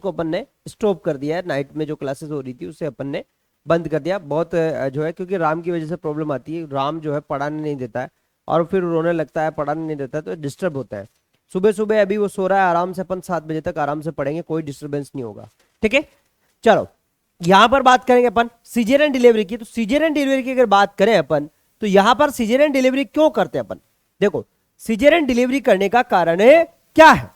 को अपन ने स्टॉप कर दिया है, नाइट में जो क्लासेस हो रही थी उसे अपन ने बंद कर दिया। बहुत जो है, क्योंकि राम की वजह से प्रॉब्लम आती है, राम जो है पढ़ाने नहीं देता है और फिर रोने लगता है, पढ़ाने नहीं देता है, तो डिस्टर्ब होता है। सुबह सुबह अभी वो सो रहा है आराम से, अपन 7 बजे तक आराम से पढ़ेंगे, कोई डिस्टर्बेंस नहीं होगा। ठीक है, चलो यहां पर बात करेंगे अपन सीजेरियन डिलीवरी की। तो सीजेरियन डिलीवरी की अगर बात करें अपन, तो यहां पर सीजेरियन डिलीवरी क्यों करते हैं अपन? देखो, सीजेरियन डिलीवरी करने का कारण है क्या है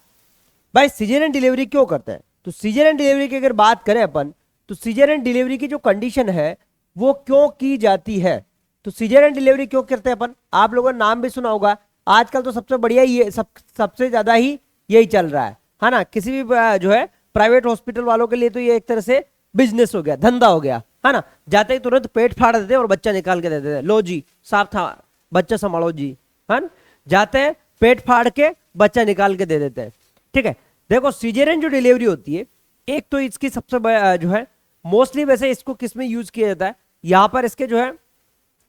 भाई? सीजेरियन डिलीवरी क्यों करते हैं? तो सीजेरियन डिलीवरी की अगर बात करें अपन, तो सीजेरियन डिलीवरी की जो कंडीशन है वो क्यों की जाती है? तो सीजेरियन डिलीवरी क्यों करते हैं अपन? आप लोगों ने नाम भी सुना होगा, आजकल तो सबसे बढ़िया ये सबसे ज्यादा ही यही चल रहा है ना। किसी भी जो है प्राइवेट हॉस्पिटल वालों के लिए तो ये एक तरह से बिजनेस हो गया, धंधा हो गया, है ना। जाते ही तुरंत पेट फाड़ देते और बच्चा निकाल के दे देते, लो जी साफ था, बच्चा संभालो जी, है ना। जाते हैं पेट फाड़ के बच्चा निकाल के दे देते हैं। ठीक है, देखो सीजेरियन जो डिलीवरी होती है, एक तो इसकी सबसे जो है मोस्टली, वैसे इसको किस में यूज किया जाता है यहाँ पर, इसके जो है,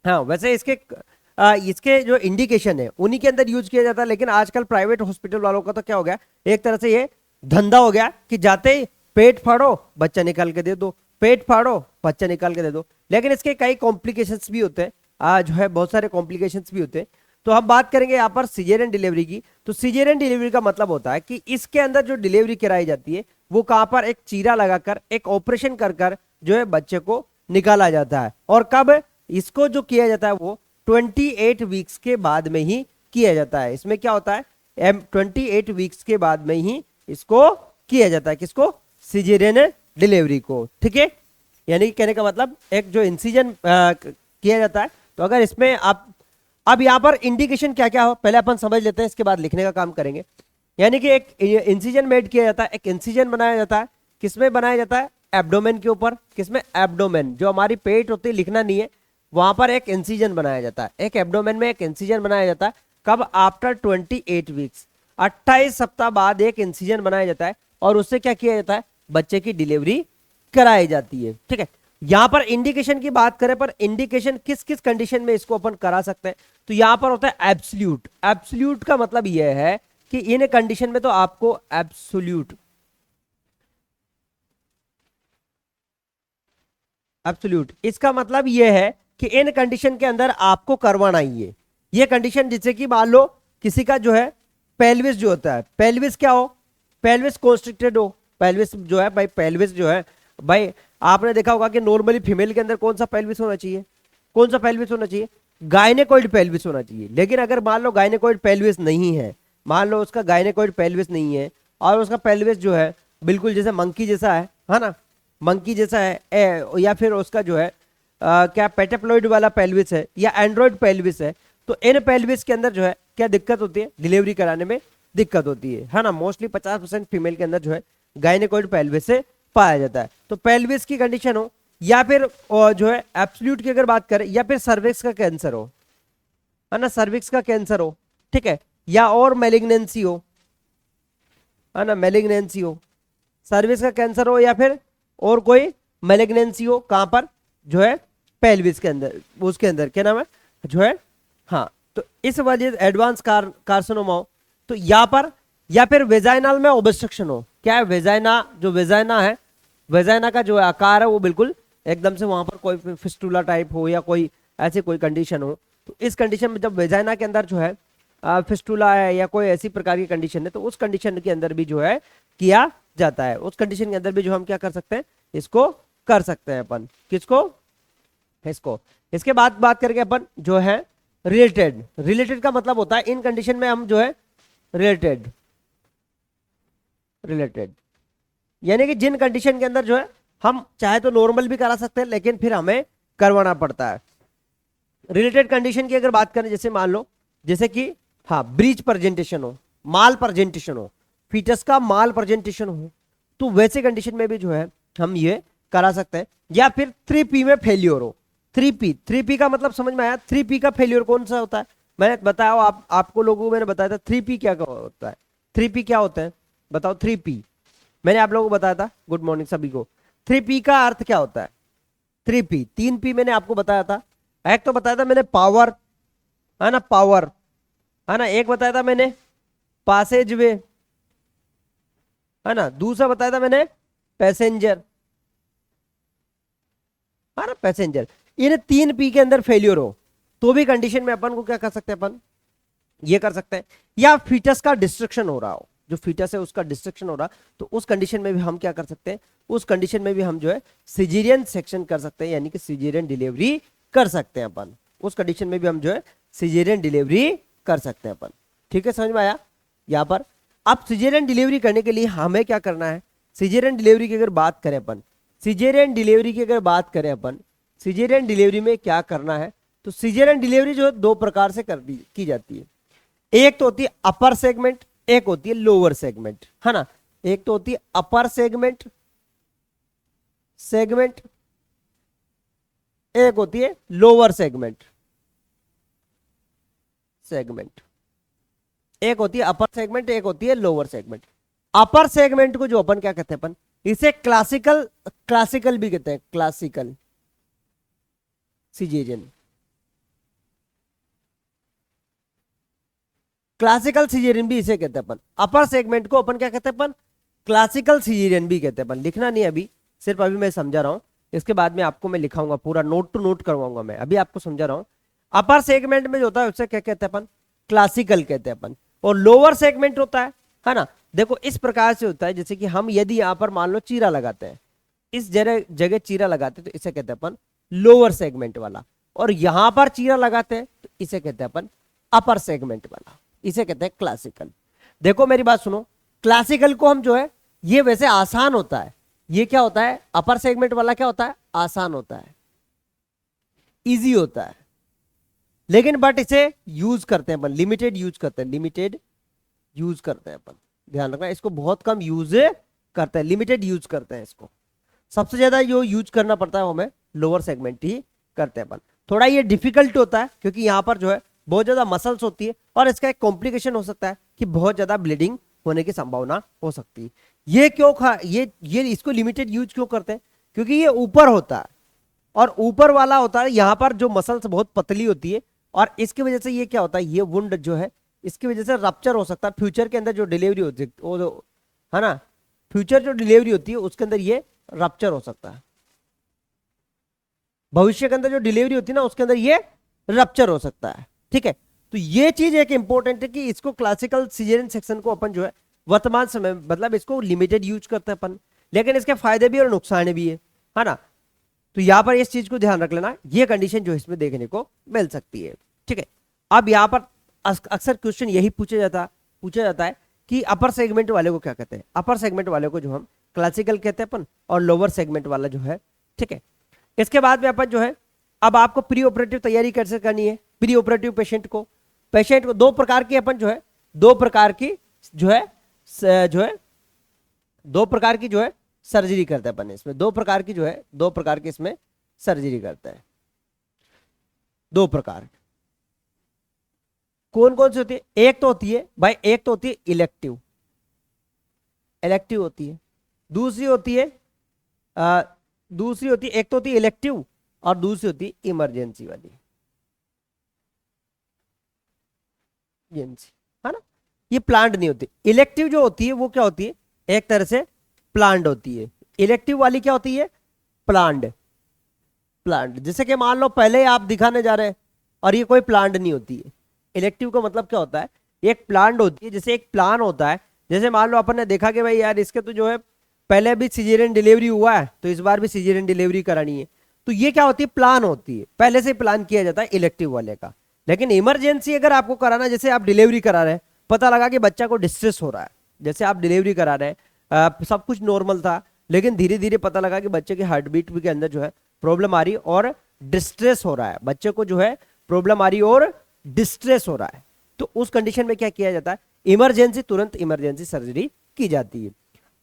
हाँ वैसे इसके जो इंडिकेशन है उन्हीं के अंदर यूज किया जाता है। लेकिन आजकल प्राइवेट हॉस्पिटल वालों का तो क्या हो गया, एक तरह से ये धंधा हो गया कि जाते ही पेट फाड़ो बच्चा निकाल के दे दो, पेट फाड़ो बच्चा निकाल के दे दो। लेकिन इसके कई कॉम्प्लिकेशंस भी होते हैं, जो है बहुत सारे कॉम्प्लिकेशंस भी होते हैं। तो हम बात करेंगे यहाँ पर सीजेरियन डिलीवरी की। तो सीजेरियन डिलीवरी का मतलब होता है कि इसके अंदर जो डिलीवरी कराई जाती है वो कहां पर, एक चीरा लगाकर, एक ऑपरेशन कर कर जो है बच्चे को निकाला जाता है। और कब इसको जो किया जाता है वो 28 वीक्स के बाद में ही किया जाता है। इसमें क्या होता है, 28 वीक्स के बाद में ही इसको किया जाता है। किसको? सीजेरियन डिलीवरी को। ठीक है, यानी कहने का मतलब एक जो इंसिजन किया जाता है। तो अगर इसमें आप, अब यहां पर इंडिकेशन क्या क्या हो पहले अपन समझ लेते हैं, इसके बाद लिखने का काम करेंगे। यानी कि एक इंसिजन मेड किया जाता है, एक इंसिजन बनाया जाता है। किसमें बनाया जाता है? एब्डोमेन के ऊपर। किसमें? एब्डोमेन, जो हमारी पेट होती है, लिखना नहीं है, वहां पर एक इंसिजन बनाया जाता है। एक एब्डोमेन में एक इंसिजन बनाया जाता है। कब? आफ्टर 28 वीक्स, 28 सप्ताह बाद एक इंसिजन बनाया जाता है और उससे क्या किया जाता है, बच्चे की डिलीवरी कराई जाती है। ठीक है, यहां पर इंडिकेशन की बात करें, पर इंडिकेशन किस किस कंडीशन में इसको अपन करा सकते हैं, तो यहां पर होता है एब्सोल्यूट। एब्सोल्यूट का मतलब यह है कि इन कंडीशन में तो आपको एब्सोल्यूट, एब्सोल्यूट इसका मतलब यह है कि इन कंडीशन के अंदर आपको करवाना ही है ये कंडीशन। जैसे कि मान लो किसी का जो है पेल्विस जो होता है, पेल्विस क्या हो, पेल्विस कॉन्स्ट्रिक्टेड हो। पेल्विस जो है भाई, पेल्विस जो है भाई, आपने देखा होगा कि नॉर्मली फीमेल के अंदर कौन सा पेल्विस होना चाहिए, कौन सा पेल्विस होना चाहिए, गायनेकोइड पेल्विस होना चाहिए। लेकिन अगर मान लो गायनेकोइड पेल्विस नहीं है, मान लो उसका गायनेकोइड पेल्विस नहीं है और उसका पेल्विस जो है बिल्कुल जैसे मंकी जैसा है ना, मंकी जैसा है, या फिर उसका जो है क्या पेटेप्लॉइड वाला पेल्विस है या एंड्रॉइड पेल्विस है, तो इन पेल्विस के अंदर जो है क्या दिक्कत होती है, डिलीवरी कराने में दिक्कत होती है ना। मोस्टली 50% फीमेल के अंदर जो है गायनेकोइड पेल्विस से पाया जाता है। तो पेल्विस की कंडीशन हो, या फिर जो है एब्सोल्यूट की अगर बात करें, या फिर सर्विक्स का कैंसर हो, है ना, सर्विक्स का कैंसर हो, ठीक है, या और मेलिग्नेंसी हो, है ना, मेलिग्नेंसी हो, सर्विक्स का कैंसर हो, या फिर और कोई मेलिग्नेंसी हो, कहां पर, जो है पेल्विस के अंदर, उसके अंदर क्या नाम है जो है, हाँ। तो इस वजह से एडवांस कार्सिनोमा हो, तो यहां पर, या फिर वेजाइनल में ऑब्स्ट्रक्शन हो। क्या है? वेजाइना, जो वेजाइना है, वेजाइना का जो आकार है वो बिल्कुल एकदम से वहां पर कोई फिस्टुला टाइप हो या कोई ऐसी कोई कंडीशन हो, तो इस कंडीशन में जब वेजाइना के अंदर जो है फिस्टुला है या कोई ऐसी प्रकार की कंडीशन है, तो उस कंडीशन के अंदर भी जो है किया जाता है। उस कंडीशन के अंदर भी जो हम क्या कर सकते हैं, इसको कर सकते हैं अपन। किसको? इसको। इसके बाद बात करके अपन जो है रिलेटेड। रिलेटेड का मतलब होता है इन कंडीशन में हम जो है रिलेटेड, रिलेटेड यानी कि जिन कंडीशन के अंदर जो है हम चाहे तो नॉर्मल भी करा सकते हैं, लेकिन फिर हमें करवाना पड़ता है। रिलेटेड कंडीशन की अगर बात करें, जैसे मान लो, जैसे कि हाँ ब्रीच प्रेजेंटेशन हो, माल प्रेजेंटेशन हो, फीटस का माल प्रेजेंटेशन हो, तो वैसे कंडीशन में भी जो है हम ये करा सकते हैं। या फिर 3P में फेलियर हो। 3P का मतलब समझ में आया? 3P का फेलियर कौन सा होता है? मैंने बताया, आपको लोगों को मैंने बताया था 3P क्या होता है। 3P क्या होता है बताओ? 3P मैंने आप लोगों को बताया था। गुड मॉर्निंग सभी को। 3P का अर्थ क्या होता है? 3P, 3P मैंने आपको बताया था। एक तो बताया था मैंने पावर, है ना, पावर, है ना। एक बताया था मैंने पासेज वे, है ना। दूसरा बताया था मैंने पैसेंजर, हाँ ना, पैसेंजर, इन 3 P के अंदर फेल्योर हो तो भी कंडीशन में अपन को क्या कर सकते हैं, अपन ये कर सकते हैं। या फीटस का डिस्ट्रक्शन हो रहा हो, जो फीटस है उसका डिस्ट्रक्शन हो रहा, तो उस कंडीशन में भी हम क्या कर सकते हैं, उस कंडीशन में भी हम जो है सिजेरियन सेक्शन कर सकते हैं, यानी कि सिजेरियन डिलीवरी कर सकते हैं अपन। उस कंडीशन में भी हम जो है सिजेरियन डिलीवरी कर सकते हैं अपन। ठीक है, समझ में आया यहां पर। अब सिजेरियन डिलीवरी करने के लिए हमें क्या करना है, सिजेरियन डिलीवरी की अगर बात करें अपन, सिजेरियन डिलीवरी की अगर बात करें अपन, सिजेरियन डिलीवरी में क्या करना है, तो सिजेरियन डिलीवरी जो है 2 प्रकार से की जाती है। एक तो होती है अपर सेगमेंट, एक होती है लोअर सेगमेंट, है ना। एक तो होती है अपर सेगमेंट, एक होती है लोअर सेगमेंट, एक होती है अपर सेगमेंट, एक होती है लोअर सेगमेंट। अपर सेगमेंट को जो अपन क्या कहते हैं, अपन इसे क्लासिकल भी कहते हैं, क्लासिकल सिजेरियन, क्लासिकल सिजेरियन भी इसे कहते हैं अपन। अपर सेगमेंट को अपन क्या कहते हैं, अपन क्लासिकल सिजेरियन भी कहते हैं अपन। लिखना नहीं अभी, सिर्फ अभी मैं समझा रहा हूं, इसके बाद में आपको मैं लिखाऊंगा, पूरा नोट टू नोट करवाऊंगा मैं, अभी आपको समझा रहा हूं। अपर सेगमेंट में जो होता है उसे क्या कहते हैं अपन, क्लासिकल कहते हैं अपन। और लोअर सेगमेंट होता है ना। देखो इस प्रकार से होता है, जैसे कि हम यदि यहां पर मान लो चीरा लगाते हैं, इस जगह चीरा लगाते हैं तो इसे कहते हैं अपन लोअर सेगमेंट वाला, और यहां पर चीरा लगाते हैं तो इसे कहते हैं अपन अपर सेगमेंट वाला, इसे कहते हैं क्लासिकल। देखो मेरी बात सुनो, क्लासिकल को हम जो है, ये वैसे आसान होता है, ये क्या होता है, अपर सेगमेंट वाला क्या होता है, आसान होता है, इजी होता है, लेकिन बट इसे यूज करते हैं अपन, लिमिटेड यूज करते हैं, लिमिटेड यूज करते हैं अपन, ध्यान रखना, इसको बहुत कम यूज करते हैं, लिमिटेड यूज करते हैं इसको। सबसे ज्यादा जो यूज करना पड़ता है वो हमें लोअर सेगमेंट ही करते हैं अपन। थोड़ा ये डिफिकल्ट होता है क्योंकि यहाँ पर जो है बहुत ज्यादा मसल्स होती है, और इसका एक कॉम्प्लिकेशन हो सकता है कि बहुत ज्यादा ब्लीडिंग होने की संभावना हो सकती है। ये क्यों ये इसको लिमिटेड यूज क्यों करते हैं, क्योंकि ये ऊपर होता है, और ऊपर वाला होता है, यहाँ पर जो मसल्स बहुत पतली होती है, और इसकी वजह से ये क्या होता है, ये वुंड जो है इसकी वजह से रप्चर हो सकता है। फ्यूचर के अंदर जो डिलीवरी होती है वो, है ना, फ्यूचर जो डिलीवरी होती है उसके अंदर ये रप्चर हो सकता है, भविष्य के अंदर जो डिलीवरी होती है ना उसके अंदर ये रप्चर हो सकता है। ठीक है, तो ये चीज एक इंपॉर्टेंट है कि इसको क्लासिकल सिजेरियन सेक्शन को अपन जो है वर्तमान समय मतलब इसको लिमिटेड यूज करते हैं अपन, लेकिन इसके फायदे भी और नुकसान भी है ना। तो यहां पर इस चीज को ध्यान रख लेना, ये कंडीशन जो इसमें देखने को मिल सकती है। ठीक है, अब यहां पर अक्सर क्वेश्चन यही पूछा जाता है कि अपर सेगमेंट वाले को क्या कहते हैं। अपर सेगमेंट वाले को जो हम क्लासिकल कहते हैं अपन, और लोअर सेगमेंट वाला जो है, ठीक है। इसके बाद में अपन जो है, अब आपको प्री ऑपरेटिव तैयारी कैसे करनी है। प्री ऑपरेटिव पेशेंट को 2 प्रकार की अपन जो है, 2 प्रकार की जो है 2 प्रकार की जो है सर्जरी करते हैं अपन इसमें, 2 प्रकार की जो है 2 प्रकार की इसमें सर्जरी करते हैं। 2 प्रकार कौन कौन सी होती है, एक तो होती है भाई, एक तो होती है इलेक्टिव होती है, दूसरी होती है एक तो होती है इलेक्टिव, और दूसरी होती है इमरजेंसी वाली, है ना। ये प्लांट नहीं होती। इलेक्टिव जो होती है वो क्या होती है, एक तरह से प्लांट होती है। इलेक्टिव वाली क्या होती है, प्लांट। जैसे कि मान लो पहले आप दिखाने जा रहे हैं और ये कोई प्लांट नहीं होती है। इलेक्टिव का मतलब क्या होता है, एक प्लांट होती है, जैसे एक प्लान होता है। जैसे मान लो अपन ने देखा कि भाई यार इसके तो जो है पहले भी सिजेरियन डिलीवरी हुआ है, तो इस बार भी सिजेरियन डिलीवरी करानी है, तो ये क्या होती है, प्लान होती है, पहले से प्लान किया जाता है इलेक्टिव वाले का। लेकिन इमरजेंसी अगर आपको कराना, जैसे आप डिलीवरी करा रहे हैं, पता लगा कि बच्चा को डिस्ट्रेस हो रहा है, जैसे आप डिलीवरी करा रहे हैं, सब कुछ नॉर्मल था, लेकिन धीरे धीरे पता लगा कि बच्चे के हार्ट बीट के अंदर जो है प्रॉब्लम आ रही और डिस्ट्रेस हो रहा है, बच्चे को जो है प्रॉब्लम आ रही और डिस्ट्रेस हो रहा है, तो उस कंडीशन में क्या किया जाता है, इमरजेंसी, तुरंत इमरजेंसी सर्जरी की जाती है।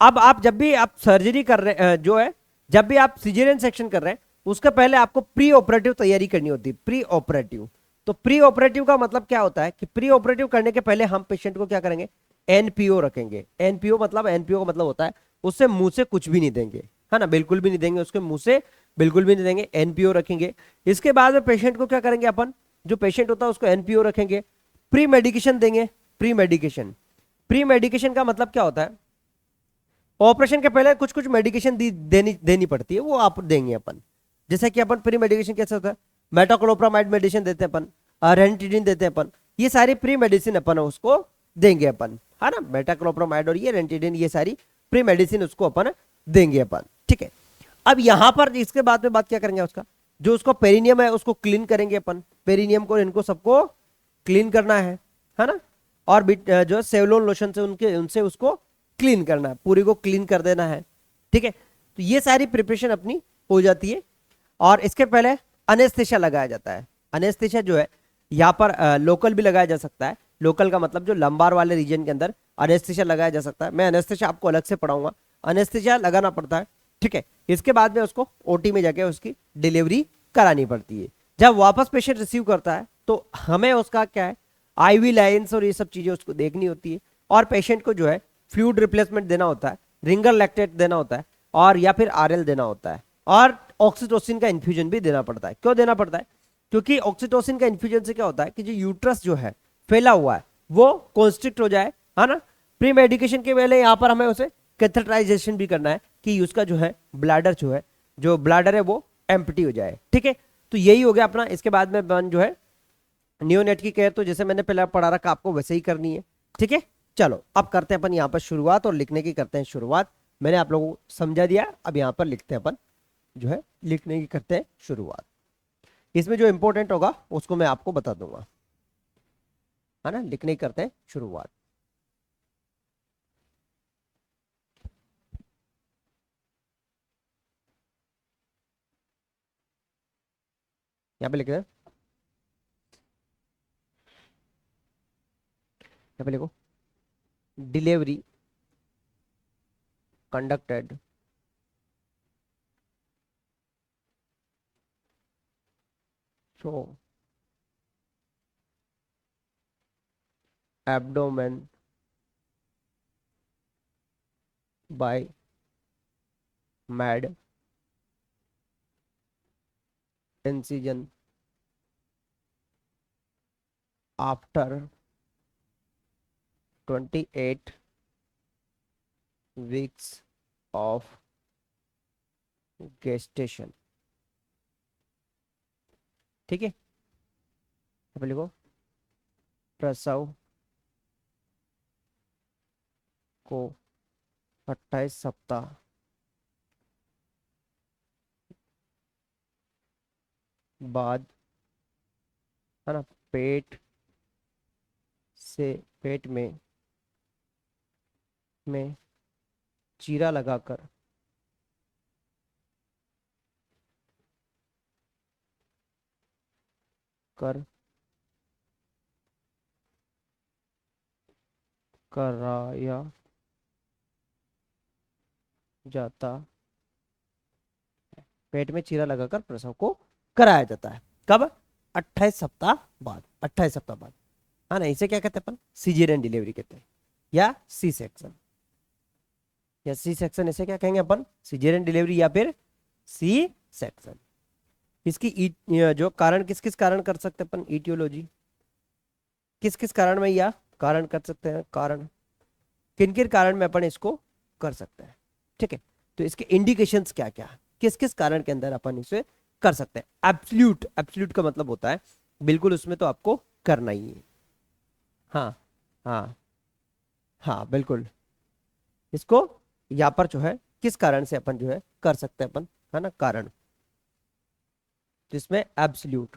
अब आप जब भी आप सर्जरी कर रहे हैं जो है, जब भी आप सिजेरियन सेक्शन कर रहे हैं, उसके पहले आपको प्री ऑपरेटिव तैयारी करनी होती है। प्री ऑपरेटिव, तो प्री ऑपरेटिव का मतलब क्या होता है कि प्री ऑपरेटिव करने के पहले हम पेशेंट को क्या करेंगे, एनपीओ रखेंगे। एनपीओ का मतलब होता है उससे मुंह से कुछ भी नहीं देंगे, है ना, बिल्कुल भी नहीं देंगे, उसके मुंह से बिल्कुल भी नहीं देंगे, एनपीओ रखेंगे। इसके बाद में पेशेंट को क्या करेंगे अपन, जो पेशेंट होता है उसको एनपीओ रखेंगे, प्री मेडिकेशन देंगे। प्री मेडिकेशन का मतलब क्या होता है, ऑपरेशन के पहले कुछ कुछ मेडिकेशन देनी देनी पड़ती है, वो आप देंगे अपन। जैसे कि अपन प्री मेडिकेशन कैसे होता है, मेटोक्लोप्रामाइड मेडिसिन देते हैं अपन, रेंटिडिन देते हैं अपन, ये सारी प्री मेडिसिन अपन उसको देंगे अपन, है ना। मेटाक्लोप्रामाइड और ये रेंटिडिन, ये सारी प्री मेडिसिन उसको अपन देंगे अपन, ठीक है। अब यहां पर इसके बाद में बात क्या करेंगे उसका, जो उसका पेरिनियम है उसको क्लीन करेंगे अपन, पेरिनियम को इनको सबको क्लीन करना है ना। और जो सेवलोन लोशन से उनके उनसे उसको क्लीन करना है, पूरी को क्लीन कर देना है, ठीक है। तो ये सारी प्रिपरेशन अपनी हो जाती है। और इसके पहले अनेस्थेशिया लगाया जाता है। अनेस्थेशिया जो है यहाँ पर लोकल भी लगाया जा सकता है। लोकल का मतलब जो लंबार वाले रीजन के अंदर अनेस्थेशिया लगाया जा सकता है। मैं अनेस्थेशिया आपको अलग से पढ़ाऊंगा, अनेस्थेशिया लगाना पड़ता है, ठीक है। इसके बाद में उसको ओटी में जाके उसकी डिलीवरी करानी पड़ती है। जब वापस पेशेंट रिसीव करता है तो हमें उसका क्या है, आईवी लाइन्स और ये सब चीजें उसको देखनी होती है। और पेशेंट को जो है फ्लूइड रिप्लेसमेंट देना होता है, रिंगर लैक्टेट देना होता है, और या फिर आरएल देना होता है। और ऑक्सीटोसिन का इन्फ्यूजन भी देना पड़ता है। क्यों देना पड़ता है, क्योंकि ऑक्सीटोसिन का इन्फ्यूजन से क्या होता है कि जो यूट्रस जो है फैला हुआ है वो कॉन्स्ट्रिक्ट हो जाए, है ना। प्री मेडिकेशन के पहले यहाँ पर हमें उसे कैथेटराइजेशन भी करना है कि उसका जो है ब्लैडर जो है, जो ब्लैडर है वो एम्प्टी हो जाए, ठीक है। तो यही हो गया अपना। इसके बाद में जो है नियोनेट की केयर तो जैसे मैंने पहले पढ़ा रखा आपको वैसे ही करनी है, ठीक है। चलो अब करते हैं अपन यहाँ पर शुरुआत, और लिखने की करते हैं शुरुआत। मैंने आप लोगों को समझा दिया, अब यहाँ पर लिखते हैं अपन, जो है लिखने की करते हैं शुरुआत। इसमें जो इंपॉर्टेंट होगा उसको मैं आपको बता दूंगा, है ना। लिखने की करते हैं शुरुआत। यहाँ पे लिखते हैं, यहाँ पे लिखो, delivery conducted through abdomen by mad incision after 28 weeks of gestation, ठीक है। यहाँ पे लिखो, प्रसव को 28 सप्ताह बाद, है ना, पेट से पेट में चीरा लगाकर कर कराया जाता, पेट में चीरा लगाकर प्रसव को कराया जाता है। कब, 28 सप्ताह बाद, 28 सप्ताह बाद, हाँ ना। इसे क्या कहते हैं अपन, सीजेरियन डिलीवरी कहते हैं, या सी सेक्शन, या सी सेक्शन इसे क्या कहेंगे अपन, सीजेरियन डिलीवरी या फिर सी सेक्शन। इसकी जो कारण, किस किस कारण कर सकते हैं अपन, ईटियोलॉजी, किस किस कारण में या कारण कर सकते हैं, कारण किन किन कारण में अपन इसको कर सकते हैं, ठीक है। तो इसके इंडिकेशंस क्या क्या, किस किस कारण के अंदर अपन इसे कर सकते हैं। एब्सोल्यूट, एब्सोल्यूट का मतलब होता है बिल्कुल, उसमें तो आपको करना ही है। हाँ हाँ हाँ बिल्कुल। इसको यहाँ पर जो है किस कारण से अपन जो है कर सकते हैं अपन, है ना, कारण। तो इसमें एब्सोल्यूट,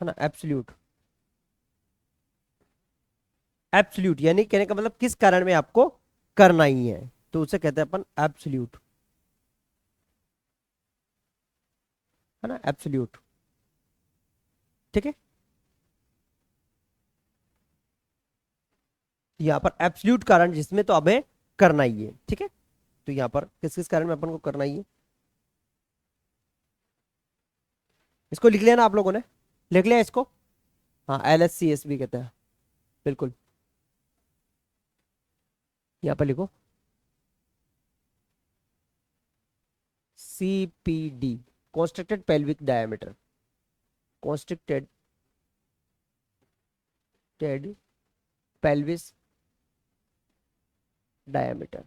है ना, एब्सोल्यूट, एब्सोल्यूट यानी कहने का मतलब किस कारण में आपको करना ही है, तो उसे कहते हैं अपन एब्सोल्यूट, है ना, एब्सोल्यूट, ठीक है। यहाँ पर एब्सोल्यूट कारण जिसमें तो हमें करना ही है, ठीक है। तो यहाँ पर किस किस कारण में अपन को करना ही है, इसको लिख लिया ना आप लोगों ने, लिख लिया इसको। हाँ, LSCS भी कहते हैं, बिल्कुल। यहाँ पर लिखो, CPD, constricted pelvic diameter, constricted pelvis diameter,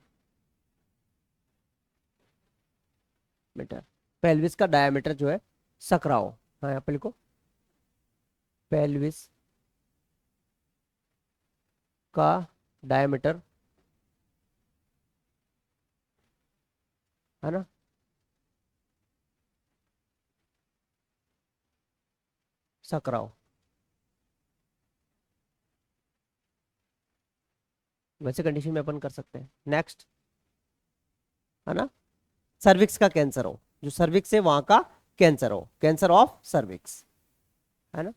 meter, pelvis का डायमीटर जो है सकराओ। हाँ यहाँ पे लिखो पेल्विस का डायमीटर, है ना, सकराओ। वैसे कंडीशन में अपन कर सकते हैं। नेक्स्ट, है ना, सर्विक्स का कैंसर हो, जो सर्विक्स है वहां का कैंसर हो, कैंसर ऑफ सर्विक्स, है ना।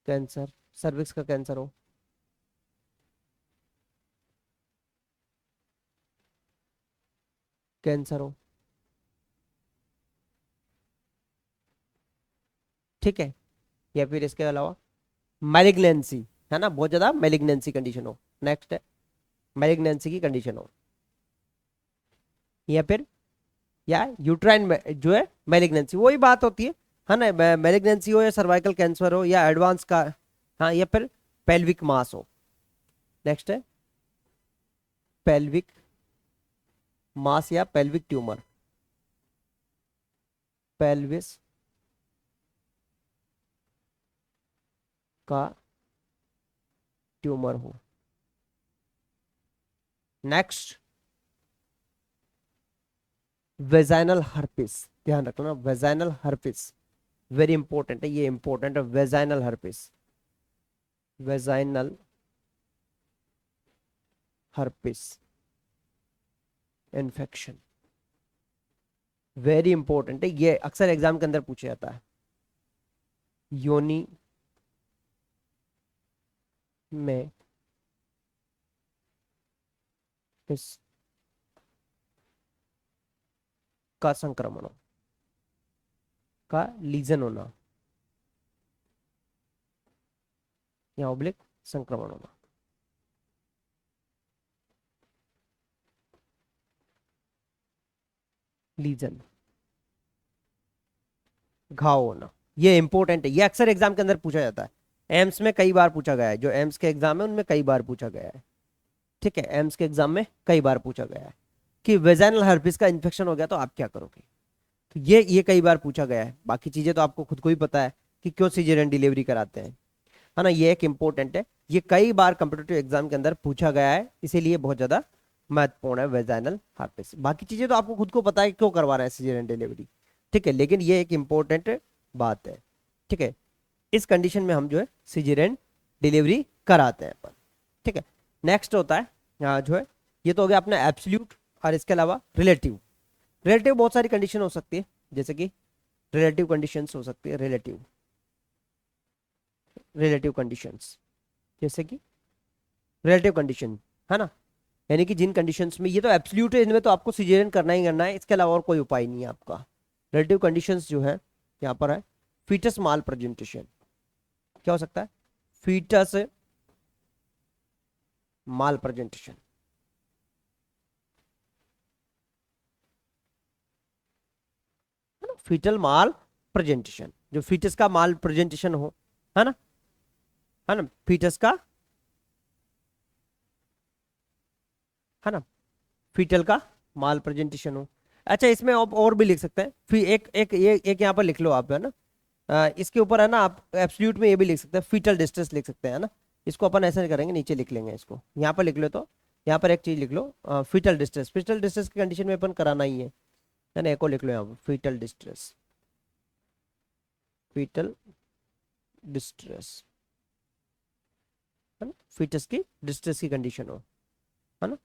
कैंसर, सर्विक्स का कैंसर हो, कैंसर हो, ठीक है। या फिर इसके अलावा मैलिग्नेंसी, है ना, बहुत ज्यादा मैलिग्नेंसी कंडीशन हो। नेक्स्ट है मैलिग्नेंसी की कंडीशन हो, या फिर या यूट्राइन में जो है मैलिग्नेंसी, वही बात होती है ना, मैलिग्नेंसी हो या सर्वाइकल कैंसर हो या एडवांस का, हाँ, या फिर पेल्विक मास हो। नेक्स्ट है पेल्विक मास या पेल्विक ट्यूमर, पेल्विस का ट्यूमर हो। नेक्स्ट वेजाइनल हर्पिस, ध्यान रखना, वेजाइनल हर्पिस वेरी इंपॉर्टेंट है, ये इंपॉर्टेंट है, vaginal herpes, vaginal herpes infection very important है, ये अक्सर एग्जाम के अंदर पूछा जाता है। योनि में इस का संक्रमण हो, का लीजन होना या ऑब्लिक संक्रमण होना, लीजन, घाव होना, ये इंपॉर्टेंट है, ये अक्सर एग्जाम के अंदर पूछा जाता है। एम्स में कई बार पूछा गया है, जो एम्स के एग्जाम है उनमें कई बार पूछा गया है, ठीक है, एम्स के एग्जाम में कई बार पूछा गया है कि वेजाइनल हर्पिस का इन्फेक्शन हो गया तो आप क्या करोगे। तो ये कई बार पूछा गया है, बाकी चीजें तो आपको खुद को ही पता है कि क्यों सीजेरियन डिलीवरी कराते हैं, है ना, ये एक इंपॉर्टेंट है, ये कई बार कॉम्पिटिटिव एग्जाम के अंदर पूछा गया है, इसीलिए बहुत ज्यादा महत्वपूर्ण है वेजाइनल हर्पिस। बाकी चीजें तो आपको खुद को पता है क्यों करवा रहे हैं सीजेरियन डिलीवरी, ठीक है, लेकिन ये एक इंपॉर्टेंट बात है, ठीक है। इस कंडीशन में हम जो है सीजेरियन डिलीवरी कराते हैं अपन, ठीक है। नेक्स्ट होता है जो है, ये तो हो गया अपना एब्सोल्यूट, और इसके अलावा रिलेटिव। रिलेटिव बहुत सारी कंडीशन हो सकती है, जैसे कि रिलेटिव कंडीशंस हो सकती है, रिलेटिव, रिलेटिव कंडीशंस, जैसे कि रिलेटिव कंडीशन, है ना, यानी कि जिन कंडीशंस में, ये तो एब्सोल्यूट है, इनमें तो आपको सीजेरियन करना ही करना है, इसके अलावा और कोई उपाय नहीं है आपका। रिलेटिव कंडीशंस जो है यहाँ पर है फीटस माल प्रेजेंटेशन, क्या हो सकता है, फीटस माल प्रेजेंटेशन, है ना, फीटल माल प्रेजेंटेशन, जो फीटस का माल प्रेजेंटेशन हो, है ना, है ना, फीटस का, है ना, फीटल का माल प्रेजेंटेशन हो। अच्छा, इसमें आप और भी लिख सकते हैं, फिर एक यहाँ पर लिख लो आप, है ना, इसके ऊपर है ना, आप एब्सोल्यूट में ये भी लिख सकते हैं, फीटल डिस्ट्रेस लिख सकते हैं, है ना, इसको अपन ऐसे करेंगे, नीचे लिख लेंगे इसको, यहाँ पर लिख लो, तो यहाँ पर एक चीज लिख लो, फीटल डिस्ट्रेस, फीटल डिस्ट्रेस की कंडीशन में अपन कराना ही है ना, एक को लिख लो यहाँ पर, फीटल डिस्ट्रेस, फीटल डिस्ट्रेस, है ना, फीटस की डिस्ट्रेस की कंडीशन हो, है ना,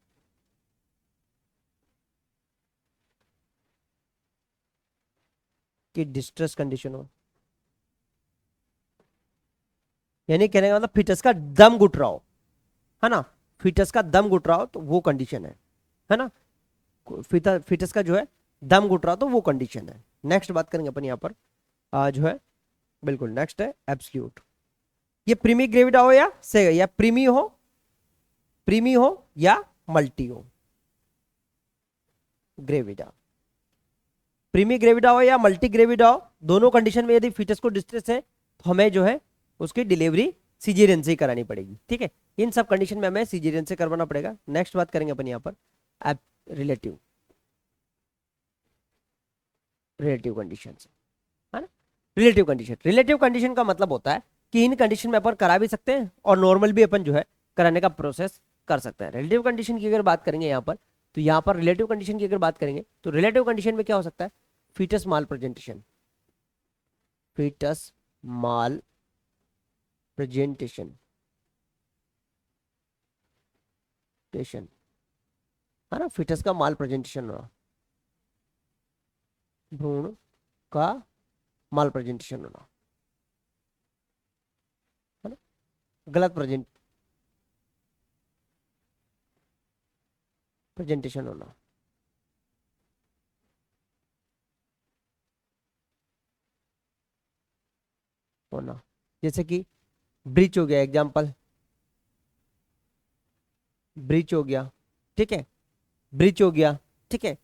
कि डिस्ट्रेस कंडीशन हो, यानी कहने का मतलब फीटस का दम घुट रहा हो, है ना, फीटस का दम घुट रहा हो तो वो कंडीशन है ना, फीटस का जो है दम घुट रहा हो तो वो कंडीशन है। नेक्स्ट बात करेंगे अपन यहाँ पर जो है, बिल्कुल नेक्स्ट है एब्सोल्यूट। ये प्रीमी ग्रेविडा हो या से, या प्रीमी हो, प्रीमी हो या मल्टी हो, ग्रेविडा, प्रीमी ग्रेविडा हो या मल्टी ग्रेविडा हो, दोनों कंडीशन में यदि फीटस को डिस्ट्रेस है तो हमें जो है उसकी डिलीवरी सीजेरियन से ही करानी पड़ेगी। ठीक है, इन सब कंडीशन में हमें सीजेरियन से करवाना पड़ेगा। नेक्स्ट बात करेंगे अपन यहाँ पर अब रिलेटिव रिलेटिव कंडीशन से, है ना। रिलेटिव कंडीशन का मतलब होता है कि इन कंडीशन में अपन करा भी सकते हैं और नॉर्मल भी अपन जो है कराने का प्रोसेस कर सकते हैं। रिलेटिव कंडीशन की अगर बात करेंगे यहाँ पर, तो यहाँ पर रिलेटिव कंडीशन की अगर बात करेंगे तो रिलेटिव कंडीशन में क्या हो सकता है, फीटस माल प्रेजेंटेशन, फीटस माल प्रेजेंटेशन है ना, फीटस का माल प्रेजेंटेशन होना, भ्रूण का माल प्रेजेंटेशन होना, है ना, गलत प्रेजेंटेशन होना, जैसे कि ब्रीच हो गया, एग्जाम्पल ब्रीच हो गया, ठीक है, ब्रीच हो गया, ठीक है।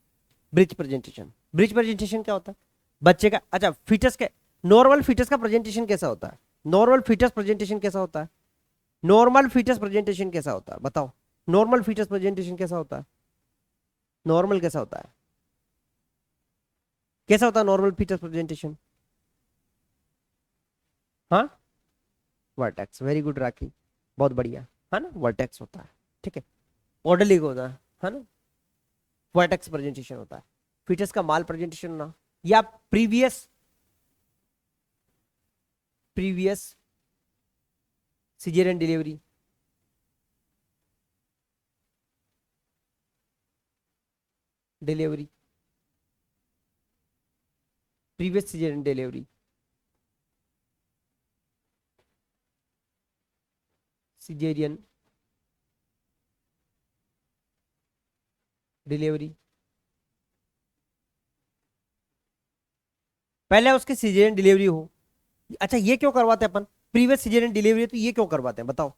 ब्रीच प्रेजेंटेशन क्या होता है, बच्चे का, अच्छा फीटस के, नॉर्मल फीटस का प्रेजेंटेशन कैसा होता है, नॉर्मल फीटस प्रेजेंटेशन कैसा होता है, नॉर्मल फीटस प्रेजेंटेशन कैसा होता है बताओ, नॉर्मल फीटस प्रेजेंटेशन कैसा होता है, नॉर्मल कैसा होता है, कैसा होता है नॉर्मल फीटस प्रेजेंटेशन, हाँ वर्टेक्स, वेरी गुड राखी, बहुत बढ़िया, है ना, वर्टेक्स होता है, ठीक है, ऑर्डरली होता है ना, वर्टेक्स प्रेजेंटेशन होता है। फीटस का माल प्रेजेंटेशन ना, या previous previous caesarean delivery, delivery previous caesarean delivery, caesarean delivery, पहले उसकी सिजेरियन डिलीवरी हो। अच्छा ये क्यों करवाते हैं अपन, प्रीवियस सिजेरियन डिलीवरी है तो ये क्यों करवाते हैं बताओ,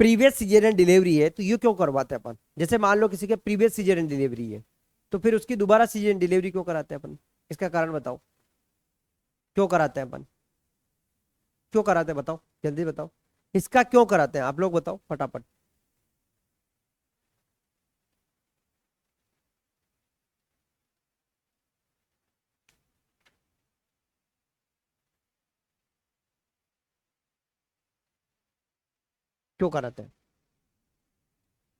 प्रीवियस सिजेरियन डिलीवरी है तो ये क्यों करवाते हैं अपन, जैसे मान लो किसी के प्रीवियस सिजेरियन डिलीवरी है तो फिर उसकी दोबारा सिजेरियन डिलीवरी क्यों कराते हैं अपन, इसका कारण बताओ, क्यों कराते हैं अपन, क्यों कराते हैं बताओ, जल्दी बताओ, इसका क्यों कराते हैं आप लोग बताओ फटाफट, क्यों कराते हैं,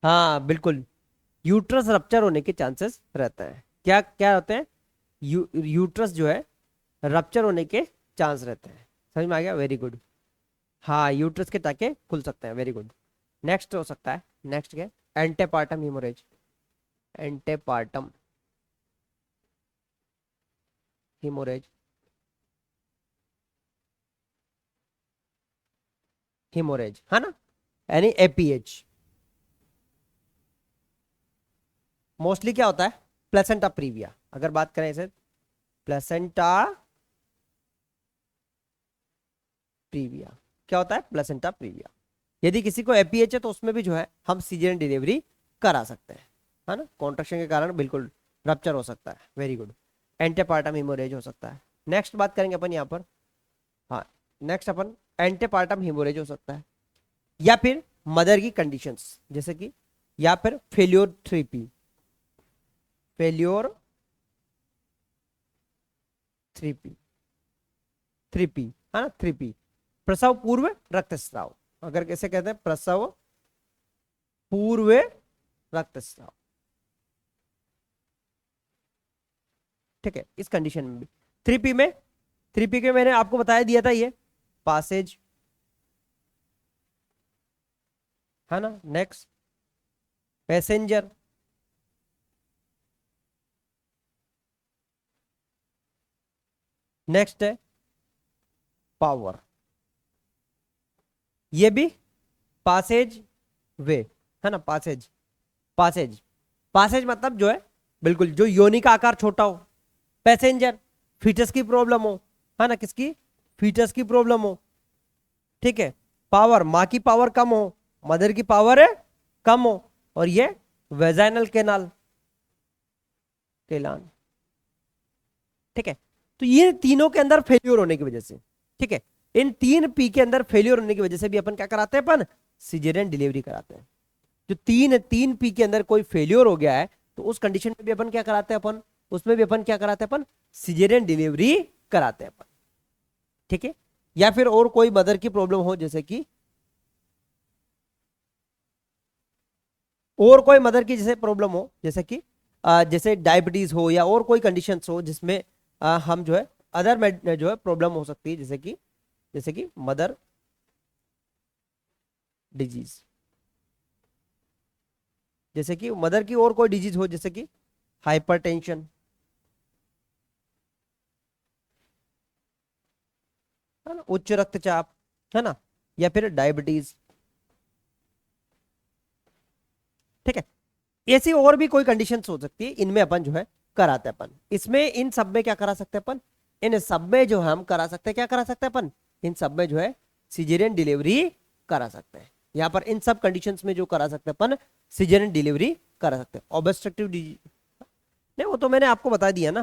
हाँ बिल्कुल, यूट्रस रप्चर होने के चांसेस रहते हैं, क्या क्या होते हैं, यूट्रस जो है रप्चर होने के चांस रहते हैं, समझ में आ गया, वेरी गुड, हाँ यूट्रस के टाके खुल सकते हैं, वेरी गुड। नेक्स्ट हो सकता है, नेक्स्ट क्या, एंटेपार्टम हीमोरेज, एंटेपार्टम हीमोरेज, हीमोरेज है ना, यानी एपीएच, मोस्टली क्या होता है, प्लेसेंटा प्रीविया, अगर बात करें इसे प्लेसेंटा प्रीविया, क्या होता है प्लेसेंटा प्रीविया, यदि किसी को एपीएच है तो उसमें भी जो है हम सीजरियन डिलीवरी करा सकते हैं, है ना, कॉन्ट्रैक्शन के कारण बिल्कुल रप्चर हो सकता है, वेरी गुड, एंटेपार्टम हीमोरेज हो सकता है। नेक्स्ट बात करेंगे अपन यहाँ पर, हाँ नेक्स्ट अपन एंटेपार्टम हीमोरेज हो सकता है, या फिर मदर की कंडीशंस जैसे कि, या फिर failure 3P, failure 3P, 3P है ना, 3P, प्रसव पूर्व रक्तस्राव, अगर कैसे कहते हैं, प्रसव पूर्व रक्तस्राव, ठीक है, इस कंडीशन में भी 3P में, 3P के मैंने आपको बताया दिया था ये पासेज, है ना, नेक्स्ट पैसेंजर, नेक्स्ट है पावर, ये भी पासेज वे, है ना, पासेज, पासेज, पासेज मतलब जो है बिल्कुल जो योनि का आकार छोटा हो, पैसेंजर फीटस की प्रॉब्लम हो, है ना, किसकी, फीटस की प्रॉब्लम हो, ठीक है, पावर माँ की पावर कम हो, मदर की पावर कम हो, और ये वेजाइनल केनाल, केलान, ठीक है। तो ये तीनों के अंदर फेल्योर होने की वजह से, ठीक है, इन 3 P के अंदर फेल्योर होने की वजह से भी अपन क्या कराते हैं, अपन सीजेरियन डिलीवरी कराते हैं। जो तीन P के अंदर कोई फेल्योर हो गया है तो उस कंडीशन में भी अपन क्या कराते हैं, अपन उसमें भी अपन क्या कराते हैं, अपन सीजेरियन डिलीवरी कराते हैं अपन, ठीक है। या फिर और कोई मदर की प्रॉब्लम हो, जैसे कि और कोई मदर की जैसे प्रॉब्लम हो, जैसे कि जैसे डायबिटीज हो या और कोई कंडीशंस हो जिसमें हम जो है अदर जो है प्रॉब्लम हो सकती है, जैसे कि मदर डिजीज, जैसे कि मदर की और कोई डिजीज हो, जैसे कि हाइपरटेंशन, है ना, उच्च रक्तचाप, है ना, या फिर डायबिटीज, ठीक है। ऐसी और भी कोई कंडीशंस हो सकती है, इनमें अपन जो है कराते हैं अपन, इसमें इन सब में क्या करा सकते हैं अपन, इन सब में जो हम करा सकते हैं, क्या करा सकते हैं अपन, इन सब में जो है सीजेरियन डिलीवरी करा सकते हैं। यहाँ पर इन सब कंडीशंस में जो करा सकते हैं अपन सीजेरियन डिलीवरी करा सकते हैं। ऑब्स्ट्रक्टिव डिजीज नहीं, वो तो मैंने आपको बता दिया ना,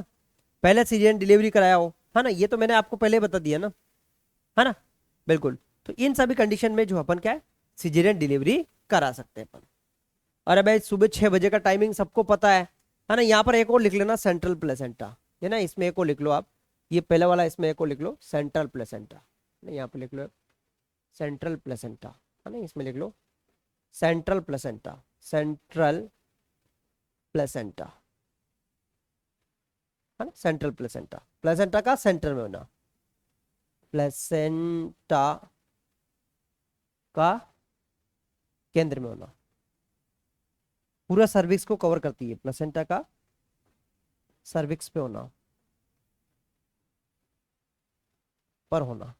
पहले सीजेरियन डिलीवरी कराया हो, है ना, ये तो मैंने आपको पहले बता दिया ना, है ना, बिल्कुल। तो इन सभी कंडीशन में जो अपन क्या है सीजेरियन डिलीवरी करा सकते हैं अपन। अरे भाई सुबह 6 बजे का टाइमिंग सबको पता है ना। यहाँ पर एक और लिख लेना सेंट्रल प्लेसेंटा, है ना, इसमें एक और लिख लो आप, ये पहला वाला, इसमें एक और लिख लो सेंट्रल प्लेसेंटा, यहाँ पे लिख लो सेंट्रल प्लेसेंटा, है ना, इसमें लिख लो सेंट्रल प्लेसेंटा, सेंट्रल प्लेसेंटा, है ना, सेंट्रल प्लेसेंटा, प्लेसेंटा का सेंटर में होना, प्लेसेंटा का केंद्र में होना, पूरा सर्विक्स को कवर करती है, प्लेसेंटा का सर्विक्स पे होना, पर होना,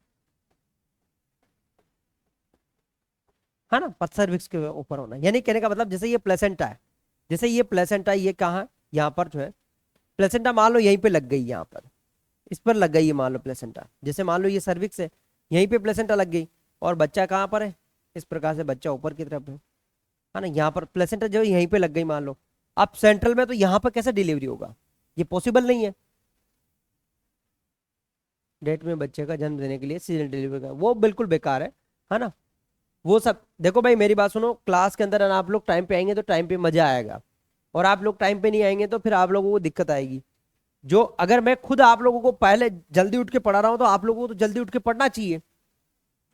है ना, पर सर्विक्स के ऊपर होना, यानी कहने का मतलब जैसे ये प्लेसेंटा है, जैसे ये प्लेसेंटा, ये कहाँ, यहाँ पर जो है प्लेसेंटा मान लो यहीं पे लग गई, यहाँ पर इस पर लग गई है, मान लो प्लेसेंटा, जैसे मान लो ये सर्विक्स है, यहीं पे प्लेसेंटा लग गई, और बच्चा कहाँ पर है, इस प्रकार से बच्चा ऊपर की तरफ है ना, यहाँ पर प्लेसेंटा जो यहीं पे लग गई मान लो। अब सेंट्रल में तो यहाँ पर कैसे डिलीवरी होगा, ये पॉसिबल नहीं है, डेट में बच्चे का जन्म देने के लिए सीजन डिलीवरी का वो बिल्कुल बेकार है ना। वो सब देखो भाई, मेरी बात सुनो, क्लास के अंदर आप लोग टाइम पे आएंगे तो टाइम पे मजा आएगा, और आप लोग टाइम पे नहीं आएंगे तो फिर आप लोगों को दिक्कत आएगी। जो अगर मैं खुद आप लोगों को पहले जल्दी उठ के पढ़ा रहा हूं तो आप लोगों को तो जल्दी उठ के पढ़ना चाहिए,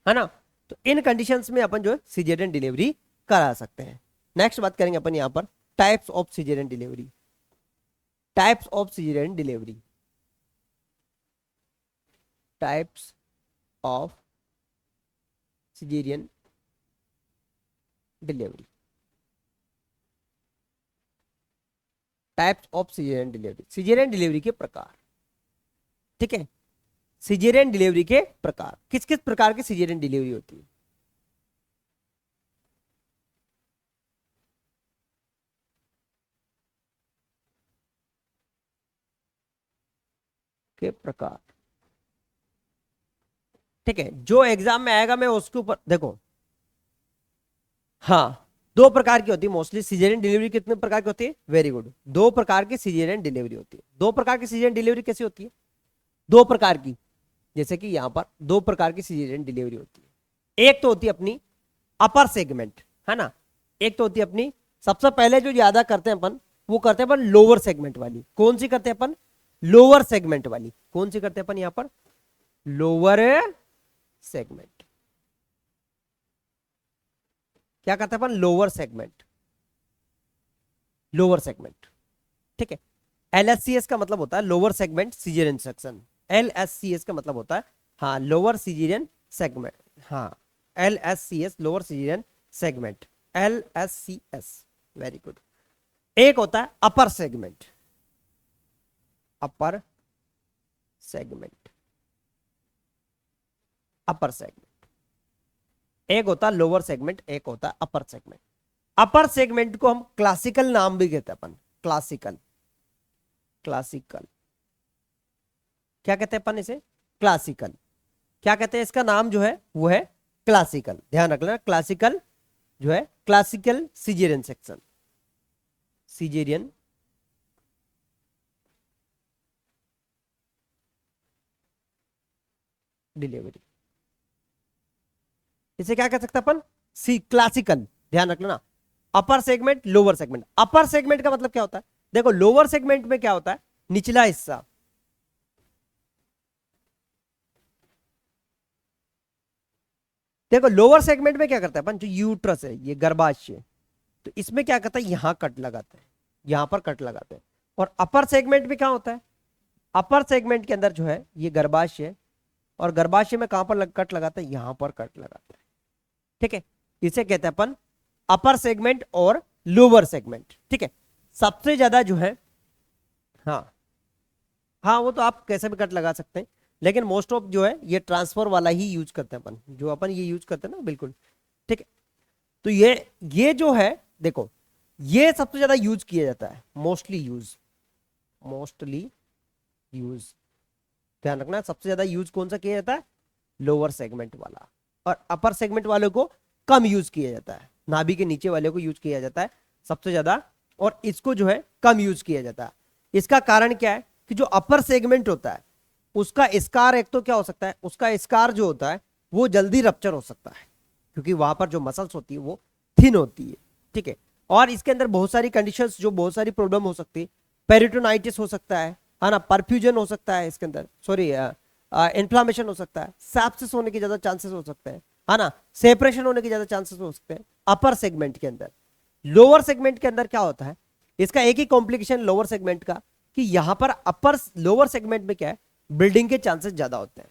है ना। तो इन कंडीशंस में अपन जो है सीजेरियन डिलीवरी करा सकते हैं। नेक्स्ट बात करेंगे अपन यहाँ पर types of caesarean delivery, types of caesarean delivery, types of caesarean delivery, types of caesarean delivery, caesarean delivery के प्रकार, ठीक है। सीजेरियन डिलीवरी के प्रकार, किस किस प्रकार की सीजेरियन डिलीवरी होती है, के प्रकार, ठीक है, जो एग्जाम में आएगा मैं उसके ऊपर देखो। हाँ, 2 प्रकार की होती है मोस्टली सीजेरियन डिलीवरी, कितने प्रकार की होती है, वेरी गुड, 2 प्रकार की सीजेरियन डिलीवरी होती है। 2 प्रकार की सीजेरियन डिलीवरी कैसी होती है, 2 प्रकार की, जैसे कि यहां पर 2 प्रकार की सीजेरियन डिलीवरी होती है। एक तो होती है अपनी अपर सेगमेंट, है ना, एक तो होती है अपनी, सबसे पहले जो ज्यादा करते हैं अपन वो करते हैं अपन लोअर सेगमेंट वाली, कौन सी करते हैं अपन, लोअर सेगमेंट वाली, कौन सी करते हैं अपन यहां पर, लोअर सेगमेंट, क्या करते हैं अपन, लोअर सेगमेंट, लोअर सेगमेंट, ठीक है। एलएससीएस का मतलब होता है lower segment caesarean section, LSCS का मतलब होता है, हाँ, लोअर सीजरियन सेगमेंट, हाँ, LSCS lower caesarean segment, LSCS, very good. एक होता है upper segment, upper segment, upper segment, एक होता है लोअर सेगमेंट, एक होता है अपर सेगमेंट। अपर सेगमेंट को हम क्लासिकल नाम भी कहते हैं अपन, क्लासिकल, क्लासिकल, क्या कहते हैं अपन इसे, क्लासिकल, क्या कहते हैं, इसका नाम जो है वो है क्लासिकल, ध्यान रख लेना, क्लासिकल जो है classical caesarean section, caesarean delivery. इसे क्या कह सकते हैं अपन, सी क्लासिकल, ध्यान रख लेना। Upper segment, lower segment. Upper segment का मतलब क्या होता है, देखो लोअर सेगमेंट में क्या होता है, निचला हिस्सा, देखो लोअर सेगमेंट में क्या करता है अपन, जो यूट्रस है, ये गर्भाशय, तो इसमें क्या करता है, यहां कट लगाते हैं, यहां पर कट लगाते हैं। और अपर सेगमेंट में क्या होता है, अपर सेगमेंट के अंदर जो है ये गर्भाशय है, और गर्भाशय में कहां पर कट लगाते हैं, यहां पर कट लगाते हैं। ठीक है, इसे कहते हैं अपन अपर सेगमेंट और लोअर सेगमेंट। ठीक है, सबसे ज्यादा जो है, हाँ हाँ वो तो आप कैसे भी कट लगा सकते हैं, लेकिन मोस्ट ऑफ जो है ये ट्रांसफर वाला ही यूज करते हैं अपन, जो अपन ये यूज करते हैं ना, बिल्कुल। ठीक है, तो ये जो है, देखो ये सबसे ज्यादा यूज किया जाता है, मोस्टली यूज, ध्यान रखना सबसे ज्यादा यूज कौन सा किया जाता है, लोअर सेगमेंट वाला। और अपर सेगमेंट वाले को कम यूज किया जाता है, नाभि के नीचे वाले को यूज किया जाता है सबसे ज्यादा, और इसको जो है कम यूज किया जाता है। इसका कारण क्या है कि जो अपर सेगमेंट होता है उसका स्कार, एक तो क्या हो सकता है, उसका स्कार जो होता है वो जल्दी रप्चर हो सकता है, क्योंकि वहां पर जो मसल्स होती है वो थिन होती है। ठीक है, और इसके अंदर बहुत सारी कंडीशंस, जो बहुत सारी प्रॉब्लम हो सकती है, पेरिटोनाइटिस हो सकता है ना, परफ्यूजन हो सकता है इसके अंदर, सॉरी इन्फ्लामेशन हो सकता है, सैप्सिस होने के ज्यादा चांसेस हो सकते हैं, है ना, सेपरेशन होने के ज्यादा चांसेस हो सकते हैं अपर सेगमेंट के अंदर। लोअर सेगमेंट के अंदर क्या होता है, इसका एक ही कॉम्प्लिकेशन लोअर सेगमेंट का, कि यहां पर अपर लोअर सेगमेंट में क्या है, ब्लीडिंग के चांसेस ज्यादा होते हैं।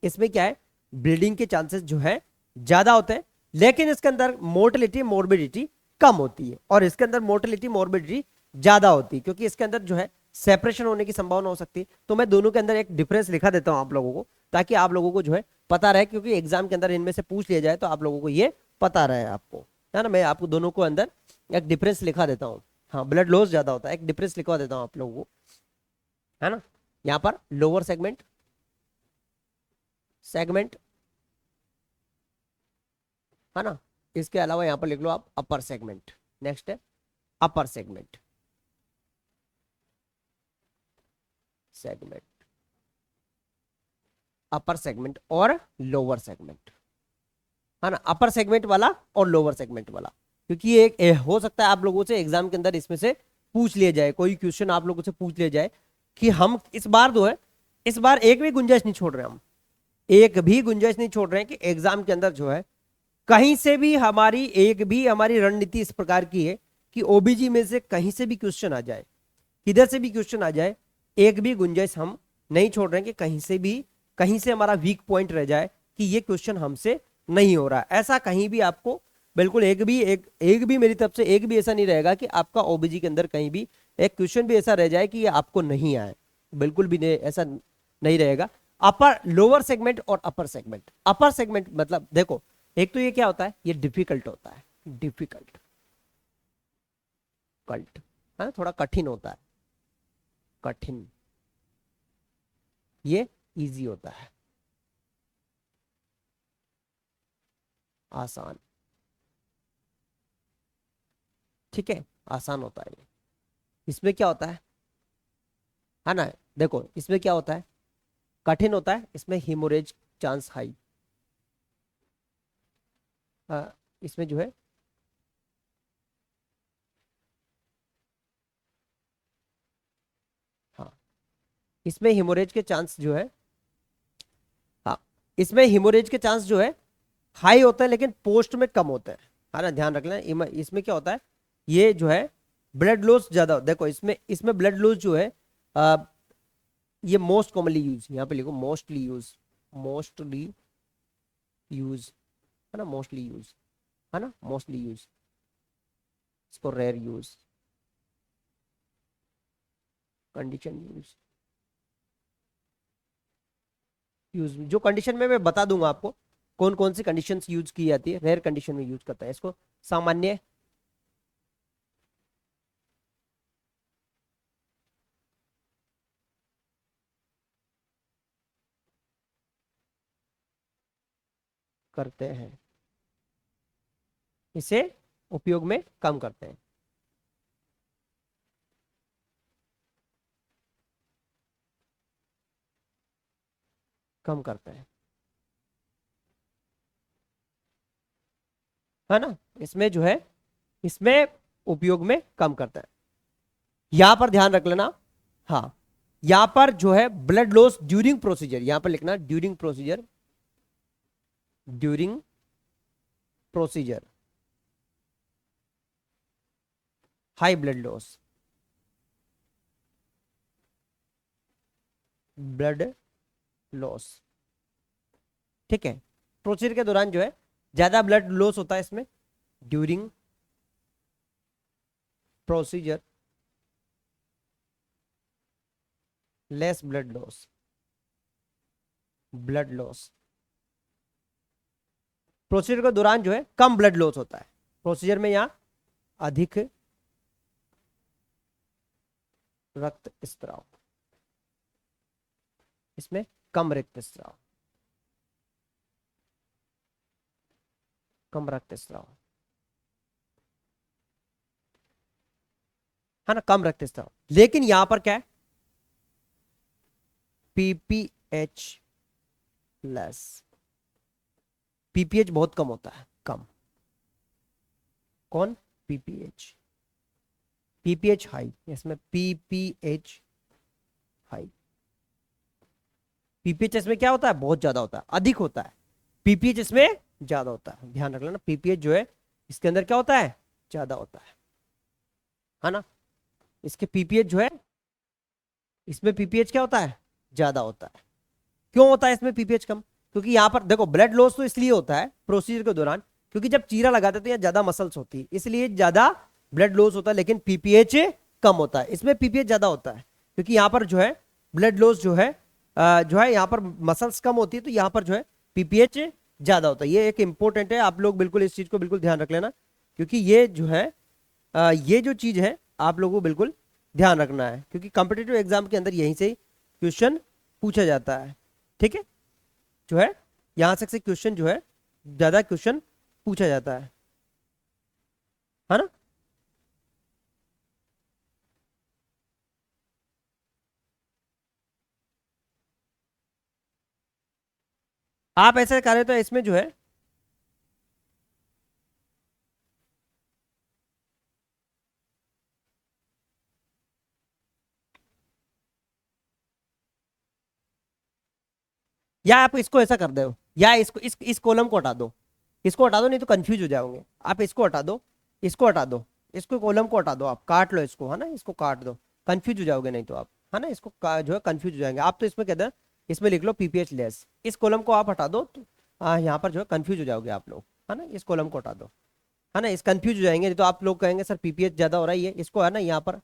इसमें क्या है, ब्लीडिंग के चांसेस जो है ज्यादा होते हैं, लेकिन इसके अंदर मोर्टेलिटी मोर्बिडिटी कम होती है, और इसके अंदर मोर्टेलिटी मोर्बिडिटी ज्यादा होती है, क्योंकि इसके अंदर जो है सेपरेशन होने की संभावना हो सकती है। तो मैं दोनों के अंदर एक डिफरेंस लिखा देता हूं आप लोगों को, ताकि आप लोगों को जो है पता रहे, क्योंकि एग्जाम के अंदर इनमें से पूछ लिया जाए तो आप लोगों को ये पता रहे आपको, है ना। मैं आपको दोनों को अंदर एक डिफरेंस लिखा देता हूँ। हाँ, ब्लड लॉस ज्यादा होता है, एक डिफरेंस लिखवा देता हूँ आप लोगों को, है ना। यहाँ पर लोअर सेगमेंट, सेगमेंट, है ना। इसके अलावा यहाँ पर लिख लो आप अपर सेगमेंट। नेक्स्ट है upper segment, segment, upper segment और लोअर सेगमेंट, है ना। अपर सेगमेंट वाला और लोअर सेगमेंट वाला, क्योंकि ये एक हो सकता है आप लोगों से एग्जाम के अंदर इसमें से पूछ लिया जाए, कोई क्वेश्चन आप लोगों से पूछ लिया जाए, कि हम इस बार जो है, इस बार एक भी गुंजाइश नहीं छोड़ रहे, हम एक भी गुंजाइश नहीं छोड़ रहे हैं कि एग्जाम के अंदर जो है कहीं से भी हमारी, एक भी हमारी रणनीति इस प्रकार की है कि ओबीजी में से कहीं से भी क्वेश्चन आ जाए, किधर से भी क्वेश्चन आ जाए, एक भी गुंजाइश हम नहीं छोड़ रहे हैं कि कहीं से भी, कहीं से हमारा वीक पॉइंट रह जाए कि ये क्वेश्चन हमसे नहीं हो रहा, ऐसा कहीं भी आपको बिल्कुल एक भी मेरी तरफ से एक भी ऐसा नहीं रहेगा कि आपका ओबीजी के अंदर कहीं भी एक क्वेश्चन भी ऐसा रह जाए कि ये आपको नहीं आए, बिल्कुल भी नहीं, ऐसा नहीं रहेगा। अपर, लोअर सेगमेंट और अपर सेगमेंट। अपर सेगमेंट मतलब देखो, एक तो ये क्या होता है, ये डिफिकल्ट होता है, डिफिकल्ट, कल्ट, है ना, थोड़ा कठिन होता है, कठिन, ये इजी होता है, आसान। ठीक है, आसान होता है ये। इसमें क्या होता है ना, देखो इसमें क्या होता है, कठिन होता है, इसमें हिमोरेज चांस हाई, इसमें जो है, हाँ इसमें हिमोरेज के चांस जो है, हाँ इसमें हिमोरेज के चांस जो है हाई होता है, लेकिन पोस्ट में कम होता है ना, ध्यान रखना। इसमें क्या होता है, ये जो है ब्लड लॉस ज्यादा, देखो इसमें इसमें ब्लड लॉस जो है, आ, ये मोस्ट कॉमनली यूज, यहाँ पे लिखो मोस्टली यूज, मोस्टली यूज, है ना, मोस्टली यूज, है ना, मोस्टली यूज, इसको rare use, condition use, use जो कंडीशन में मैं बता दूंगा आपको कौन कौन सी कंडीशंस यूज की जाती है, रेयर कंडीशन में यूज करता है इसको, सामान्य करते हैं, इसे उपयोग में कम करते हैं, कम करते हैं। है ना, इसमें जो है, इसमें उपयोग में कम करता है। यहां पर ध्यान रख लेना। हाँ, यहां पर जो है ब्लड लॉस ड्यूरिंग प्रोसीजर, यहां पर लिखना during procedure, during procedure high blood loss, blood loss, ठीक है। प्रोसीजर के दौरान जो है ज्यादा ब्लड लॉस होता है इसमें, during procedure less blood loss, blood loss, procedure के दौरान जो है कम ब्लड लॉस होता है। प्रोसीजर में यहां अधिक रक्त स्त्राव, इसमें कम रक्त स्त्राव, कम रक्त स्त्राव, है ना, कम रक्त स्त्राव। लेकिन यहां पर क्या है, पीपीएच लेस, पीपीएच बहुत कम होता है, कम। कौन, पीपीएच, पीपीएच हाई, इसमें पीपीएच हाई, पीपीएच इसमें क्या होता है, बहुत ज्यादा होता है, अधिक होता है। पीपीएच इसमें ज्यादा होता है, ध्यान रख लेना, पीपीएच जो है इसके अंदर क्या होता है, ज्यादा होता है ना। इसके पीपीएच जो है, इसमें पीपीएच क्या होता है, ज्यादा होता है। क्यों होता है इसमें पीपीएच कम, क्योंकि यहां पर देखो ब्लड लॉस तो इसलिए होता है प्रोसीजर के दौरान, क्योंकि जब चीरा लगाते तो यहाँ ज्यादा मसल्स होती है, इसलिए ज्यादा ब्लड लॉस होता है, लेकिन पीपीएच कम होता है। इसमें पीपीएच ज्यादा होता है क्योंकि यहाँ पर जो है ब्लड लॉस जो है यहाँ पर मसल्स कम होती है, तो यहाँ पर जो है पीपीएच ज्यादा होता है। ये एक इंपॉर्टेंट है, आप लोग बिल्कुल इस चीज को बिल्कुल ध्यान रख लेना, क्योंकि ये जो है ये जो चीज है आप लोगों को बिल्कुल ध्यान रखना है, क्योंकि कॉम्पिटिटिव एग्जाम के अंदर यहीं से क्वेश्चन पूछा जाता है, ठीक है। जो है यहां से क्वेश्चन जो है ज्यादा क्वेश्चन पूछा जाता है ना। आप ऐसे करें तो इसमें जो है या आप इसको ऐसा कर दो, या इसको इस कॉलम को हटा दो, इसको हटा दो, नहीं तो कंफ्यूज हो जाओगे आप। इसको हटा दो, इसको हटा दो, इसको कॉलम को हटा दो, आप काट लो इसको, है ना, इसको काट दो, कंफ्यूज हो जाओगे नहीं तो आप, है ना, इसको जो है कंफ्यूज हो जाएंगे आप। तो इसमें कहते हैं, इसमें लिख लो पीपीएच लेस, इस कॉलम को आप हटा दो तो यहाँ पर जो है कंफ्यूज हो जाओगे आप लोग, है ना। इस कॉलम को हटा दो, है ना, इस कंफ्यूज हो जाएंगे, नहीं तो आप लोग कहेंगे सर पीपीएच ज्यादा हो रहा है, ये इसको है ना यहाँ पर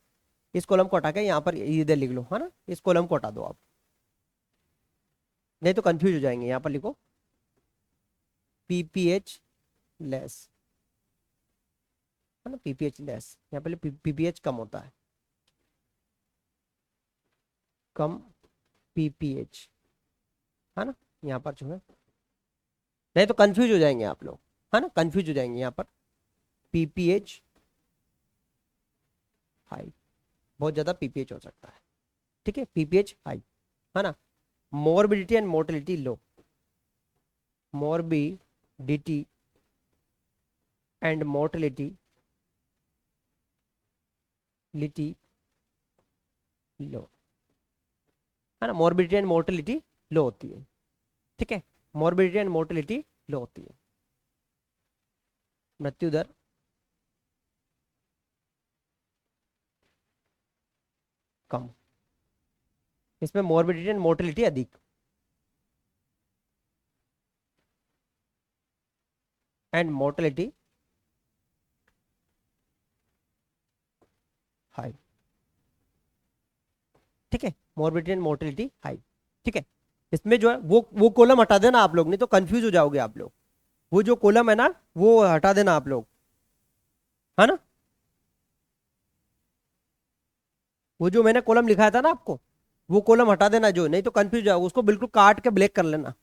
इस कॉलम को हटा के यहाँ पर इधर लिख लो, है ना, इस कॉलम को हटा दो आप, नहीं तो कंफ्यूज हो जाएंगे। यहाँ पर लिखो पीपीएच लेस, है ना, पीपीएच लेस, यहाँ पे पीपीएच कम होता है, कम पीपीएच, है ना, यहाँ पर जो है, नहीं तो कंफ्यूज हो जाएंगे आप लोग, है ना, कंफ्यूज हो जाएंगे यहाँ पर। पीपीएच हाई, बहुत ज्यादा पीपीएच हो सकता है, ठीक है, पीपीएच हाई, है ना। Morbidity and mortality low, morbidity and mortality low, है ना, मोरबिडिटी एंड मोर्टेलिटी लो होती है, ठीक है, मोरबिडिटी एंड मोर्टेलिटी लो होती है, मृत्यु दर कम, इसमें मोरबिडिटी एंड मोर्टेलिटी अधिक, एंड मोर्टेलिटी हाई, ठीक है, मोरबिडिटी एंड मोर्टेलिटी हाई, ठीक है। इसमें जो है वो कॉलम हटा देना आप लोग, नहीं तो कंफ्यूज हो जाओगे आप लोग। वो जो कॉलम है ना वो हटा देना आप लोग, है ना, वो जो मैंने कॉलम लिखाया था ना आपको, वो कॉलम हटा देना, जो नहीं तो कंफ्यूज जाओगे, उसको बिल्कुल काट के ब्लैक कर लेना,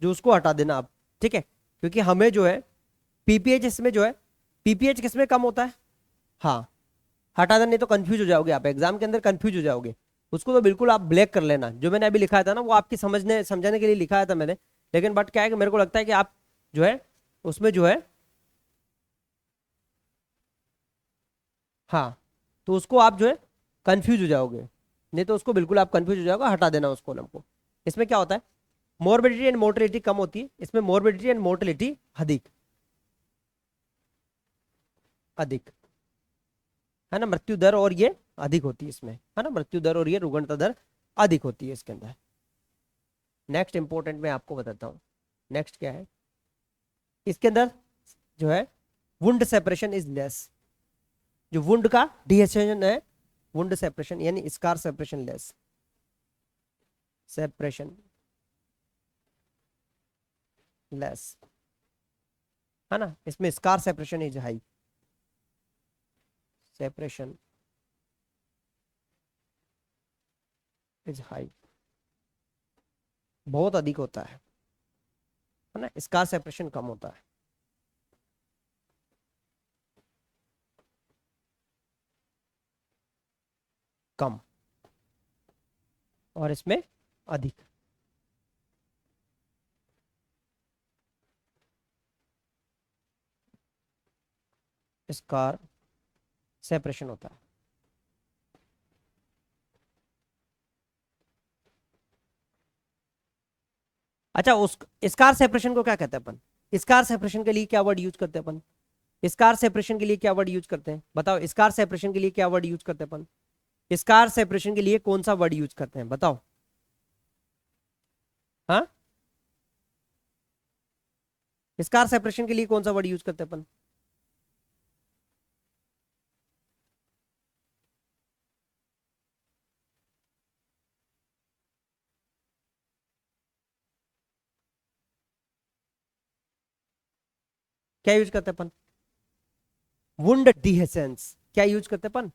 जो उसको हटा देना आप, ठीक है। क्योंकि हमें जो है पीपीएच इसमें जो है, पीपीएच किसमें कम होता है, हाँ, हटा देना, नहीं तो कंफ्यूज हो जाओगे आप, एग्जाम के अंदर कंफ्यूज हो जाओगे। उसको तो बिल्कुल आप ब्लैक कर लेना, जो मैंने अभी लिखाया था ना वो आपकी समझाने के लिए लिखाया था मैंने, लेकिन बट क्या है कि मेरे को लगता है कि आप जो है उसमें जो है हाँ, तो उसको आप जो है कंफ्यूज हो जाओगे, नहीं तो उसको बिल्कुल आप कंफ्यूज हो जाओगे, हटा देना उस कॉलम को। इसमें क्या होता है, मोर्बिडिटी एंड मोर्टेलिटी कम होती है, इसमें मोर्बिडिटी एंड मोर्टेलिटी अधिक, अधिक है ना, मृत्यु दर और ये अधिक होती है इसमें, है ना, मृत्यु दर और ये रुग्णता दर अधिक होती है इसके अंदर। नेक्स्ट इंपॉर्टेंट मैं आपको बताता हूँ, नेक्स्ट क्या है इसके अंदर जो है, वुंड सेपरेशन इज लेस, जो वुंड का डिहेशन है, वुंड सेपरेशन यानी scar separation less, separation less, है ना, इसमें scar separation is high, separation is high, बहुत अधिक होता है ना, स्कार सेपरेशन कम होता है, कम, और इसमें अधिक। स्कार सेपरेशन होता है। अच्छा, उस स्कार सेपरेशन को क्या कहते हैं अपन, स्कार सेपरेशन के लिए क्या वर्ड यूज करते हैं अपन, स्कार सेपरेशन के लिए क्या वर्ड यूज करते हैं बताओ, स्कार सेपरेशन के लिए क्या वर्ड यूज करते हैं अपन, स्कार सेपरेशन के लिए कौन सा वर्ड यूज करते हैं बताओ। हाँ, स्कार सेपरेशन के लिए कौन सा वर्ड यूज करते हैं अपन, क्या यूज करते हैं अपन, वुंड डिहेसेंस, क्या यूज करते हैं अपन,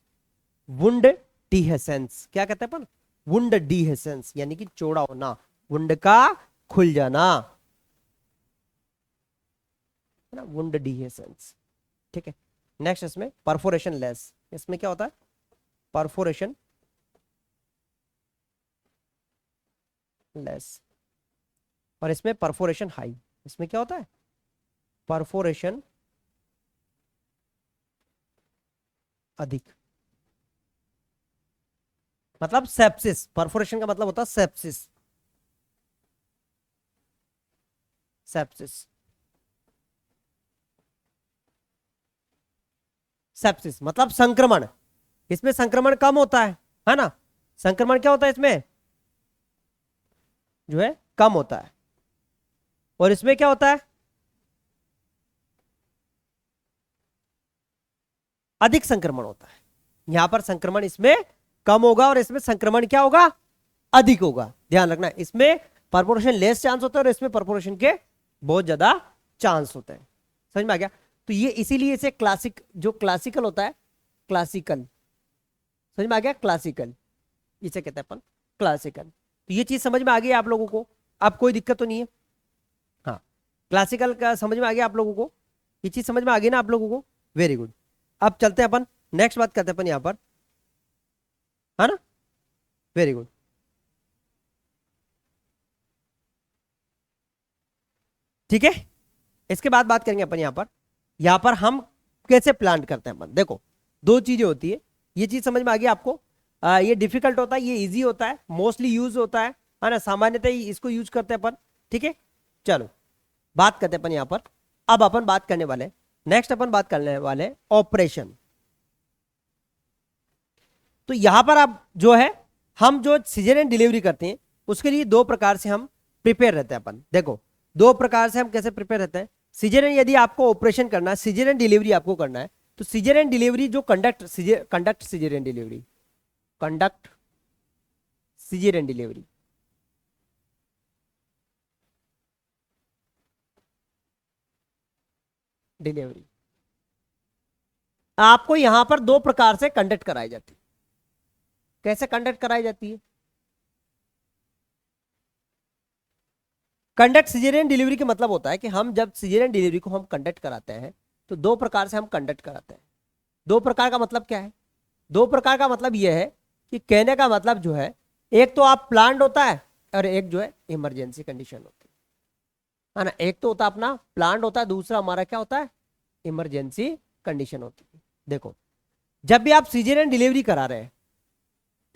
वुंड डिहेसेंस, क्या कहते हैं अपन, वुंड डिहेसेंस यानी कि चौड़ा होना, वुंड का खुल जाना, है ना, वुंड डिहेसेंस। ठीक है, नेक्स्ट इसमें परफोरेशन लेस, इसमें क्या होता है, परफोरेशन लेस, और इसमें परफोरेशन हाई, इसमें क्या होता है, परफोरेशन अधिक, मतलब सेप्सिस, परफोरेशन का मतलब होता है सेप्सिस, सेप्सिस, सेप्सिस मतलब संक्रमण, इसमें संक्रमण कम होता है ना, संक्रमण क्या होता है इसमें जो है कम होता है, और इसमें क्या होता है अधिक संक्रमण होता है, यहां पर संक्रमण इसमें कम होगा और इसमें संक्रमण क्या होगा अधिक होगा, ध्यान रखना, इसमें परपोर्शन लेस चांस होता है और इसमें परपोर्शन के बहुत ज्यादा चांस होते हैं, समझ में आ गया। तो ये इसीलिए इसे क्लासिक, जो क्लासिकल होता है, क्लासिकल, समझ में आ गया, क्लासिकल इसे कहते हैं अपन क्लासिकल। तो ये चीज समझ में आ गई आप लोगों को, अब कोई दिक्कत तो नहीं है, हाँ, क्लासिकल का समझ में आ गया आप लोगों को, ये चीज समझ में आ गई ना आप लोगों को, वेरी गुड। अब चलते हैं अपन नेक्स्ट बात करते हैं अपन यहां पर, है ना, वेरी गुड। ठीक है, इसके बाद बात करेंगे अपन यहां पर हम कैसे प्लांट करते हैं अपन, देखो दो चीजें होती है, ये चीज समझ में आ गई आपको, ये डिफिकल्ट होता है, ये इजी होता है, मोस्टली यूज होता है ना, सामान्यतः इसको यूज करते हैं अपन। ठीक है, चलो बात करते हैं अपन यहां पर, अब अपन बात करने वाले, नेक्स्ट अपन बात करने वाले ऑपरेशन। तो यहां पर आप जो है, हम जो सिजेरियन डिलीवरी करते हैं उसके लिए दो प्रकार से हम प्रिपेयर रहते हैं अपन, देखो दो प्रकार से हम कैसे प्रिपेयर रहते हैं, सिजेरियन यदि आपको ऑपरेशन करना है, सिजेरियन डिलीवरी आपको करना है, तो सिजेरियन डिलीवरी जो conduct caesarean delivery, conduct caesarean delivery, delivery आपको यहां पर दो प्रकार से कंडक्ट कराई जाती है, कैसे कंडक्ट कराई जाती है, कंडक्ट सिजेरियन डिलीवरी का मतलब होता है कि हम जब सिजेरियन डिलीवरी को हम कंडक्ट कराते हैं तो दो प्रकार से हम कंडक्ट कराते हैं, दो प्रकार का मतलब क्या है, दो प्रकार का मतलब यह है कि कहने का मतलब जो है, एक तो आप प्लान्ड होता है और एक जो है इमरजेंसी कंडीशन होती है ना, एक तो होता है अपना प्लान्ड होता है, दूसरा हमारा क्या होता है इमरजेंसी कंडीशन होती है। देखो जब भी आप सीजरियन डिलीवरी करा रहे हैं,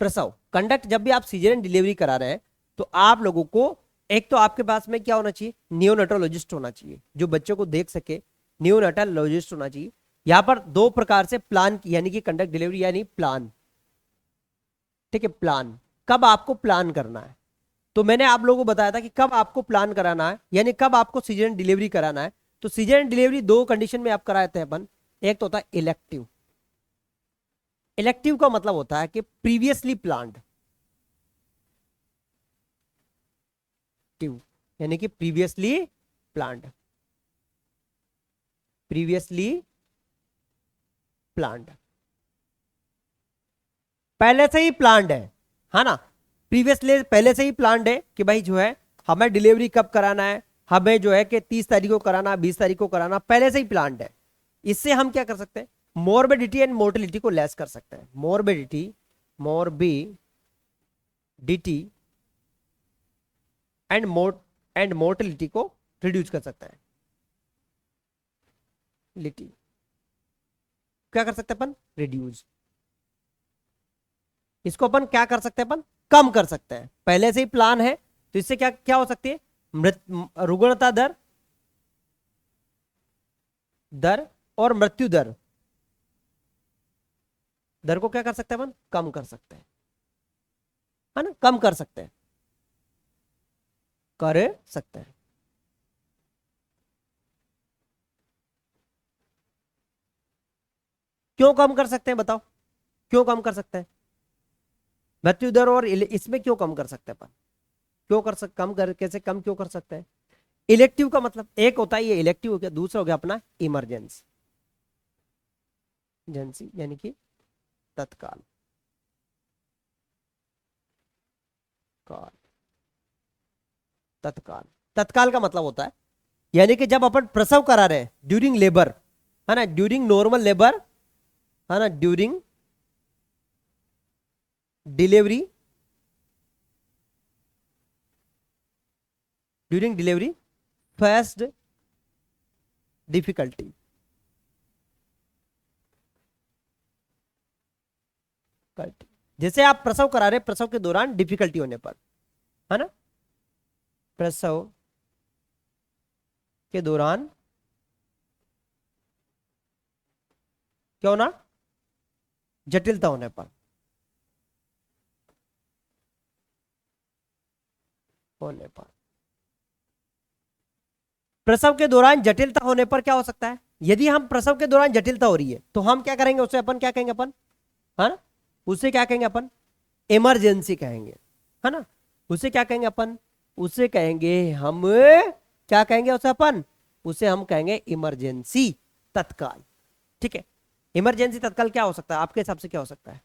प्रसव कंडक्ट जब भी आप सीजरियन डिलीवरी करा रहे हैं, तो आप लोगों को एक तो आपके पास में क्या होना चाहिए, नियोनेटोलॉजिस्ट होना चाहिए जो बच्चों को देख सके, नियोनेटोलॉजिस्ट होना चाहिए। यहां पर दो प्रकार से प्लान यानी कि कंडक्ट डिलीवरी यानी प्लान, ठीक है, प्लान कब आपको प्लान करना है। तो मैंने आप लोगों को बताया था कि कब आपको प्लान कराना है, यानी कब आपको सीजरियन डिलीवरी कराना है। तो सीजरियन डिलीवरी दो कंडीशन में आप कराते हैं अपन। एक तो होता है इलेक्टिव। इलेक्टिव का मतलब होता है कि प्रीवियसली प्लान्ड, यानी कि प्रीवियसली प्लान्ड, प्रीवियसली प्लान्ड, पहले से ही प्लान्ड है ना। प्रीवियसली पहले से ही प्लान्ड है कि भाई जो है हमें डिलीवरी कब कराना है, हमें जो है कि 30 तारीख को कराना, 20 तारीख को कराना, पहले से ही प्लान्ड है। इससे हम क्या कर सकते हैं, मोर्बिडिटी एंड मोर्टिलिटी को लेस कर सकते हैं। मोर्बिडिटी एंड मोर्टिलिटी को रिड्यूस कर सकते हैं। लिटी क्या कर सकते हैं अपन, रिड्यूस। इसको अपन क्या कर सकते हैं, अपन कम कर सकते हैं। पहले से ही प्लान है तो इससे क्या क्या हो सकती है, रुग्णता दर दर और मृत्यु दर, दर को क्या कर सकते हैं अपन, कम कर सकते हैं, है ना, कम कर सकते हैं, कर सकते हैं। क्यों कम कर सकते हैं बताओ, क्यों कम कर सकते हैं मृत्यु दर, और इसमें क्यों कम कर सकते हैं अपन, क्यों कर सक कम कर कैसे कम क्यों कर सकते हैं। इलेक्टिव का मतलब एक होता है ये इलेक्टिव हो गया, दूसरा हो गया अपना इमरजेंसी, जेंसी यानी कि तत्काल, काल, तत्काल। तत्काल का मतलब होता है यानी कि जब अपन प्रसव करा रहे हैं ड्यूरिंग लेबर, है ना, ड्यूरिंग नॉर्मल लेबर, है ना, during delivery, during delivery first difficulty, जैसे आप प्रसव करा रहे, प्रसव के दौरान डिफिकल्टी होने पर, है ना, प्रसव के दौरान क्या होना, जटिलता होने पर, होने पर प्रसव के दौरान जटिलता होने पर क्या हो सकता है, यदि हम प्रसव के दौरान जटिलता हो रही है तो हम क्या करेंगे, उसे अपन क्या कहेंगे अपन, है ना, उसे क्या कहेंगे अपन, इमरजेंसी कहेंगे, है ना, उसे क्या कहेंगे अपन, उसे कहेंगे हम, क्या कहेंगे उसे अपन, उसे हम कहेंगे इमरजेंसी तत्काल। ठीक है, इमरजेंसी तत्काल क्या हो सकता है आपके हिसाब से, क्या हो सकता है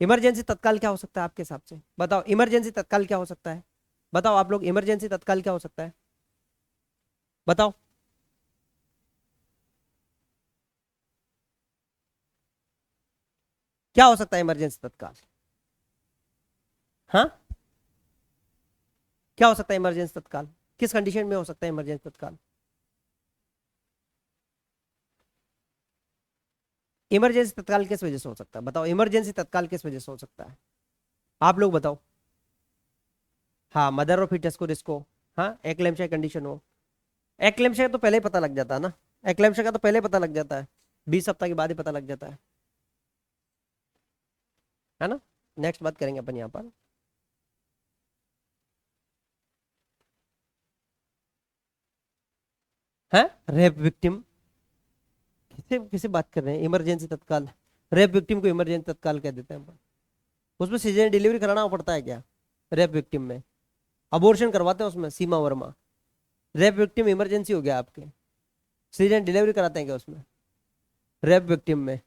इमरजेंसी तत्काल, क्या हो सकता है आपके हिसाब से, बताओ इमरजेंसी तत्काल क्या हो सकता है, बताओ आप लोग, इमरजेंसी तत्काल क्या हो सकता है, बताओ। क्या हो सकता है इमरजेंसी तत्काल, हाँ, क्या हो सकता है इमरजेंसी तत्काल, किस कंडीशन में हो सकता है इमरजेंसी तत्काल, इमरजेंसी तत्काल किस वजह से हो सकता है, बताओ इमरजेंसी तत्काल किस वजह से हो सकता है, आप लोग बताओ। हाँ, मदर और फिटस को रिस्क हो, हाँ, एक्लेम्पशिया कंडीशन हो। एक्लेम्पशिया तो पहले ही पता लग जाता है ना, एक्लेम्पशिया का तो पहले ही पता लग जाता है, 20 सप्ताह के बाद ही पता लग जाता है ना। नेक्स्ट बात करेंगे अपन यहाँ पर, है रेप विक्टिम, किसे किसे बात कर रहे हैं, इमरजेंसी तत्काल, रेप विक्टिम को इमरजेंसी तत्काल कह देते हैं अपन। उसमें सीजन डिलीवरी कराना पड़ता है क्या, रेप विक्टिम में अबॉर्शन करवाते हैं उसमें, सीमा वर्मा, रेप विक्टिम इमरजेंसी हो गया आपके, सीजन डिलीवरी कराते हैं क्या उसमें, रेप विक्टिम में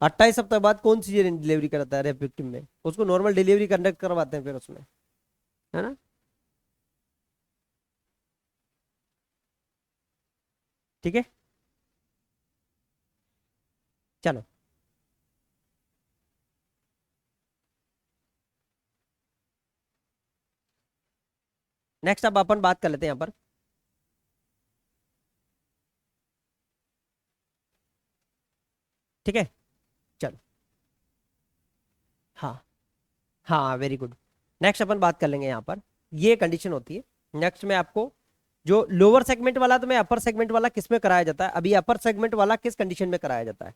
28 सप्ताह बाद कौन सीजन डिलीवरी कराता है रेप विक्टिम में, उसको नॉर्मल डिलीवरी कंडक्ट करवाते हैं फिर उसमें, है ना। ठीक है, चलो नेक्स्ट अब अपन बात कर लेते हैं यहाँ पर, ठीक है। हाँ वेरी गुड। नेक्स्ट अपन बात कर लेंगे यहाँ पर, ये कंडीशन होती है। नेक्स्ट में आपको जो लोअर सेगमेंट वाला तो मैं अपर सेगमेंट वाला किस में कराया जाता है, अभी अपर सेगमेंट वाला किस कंडीशन में कराया जाता है?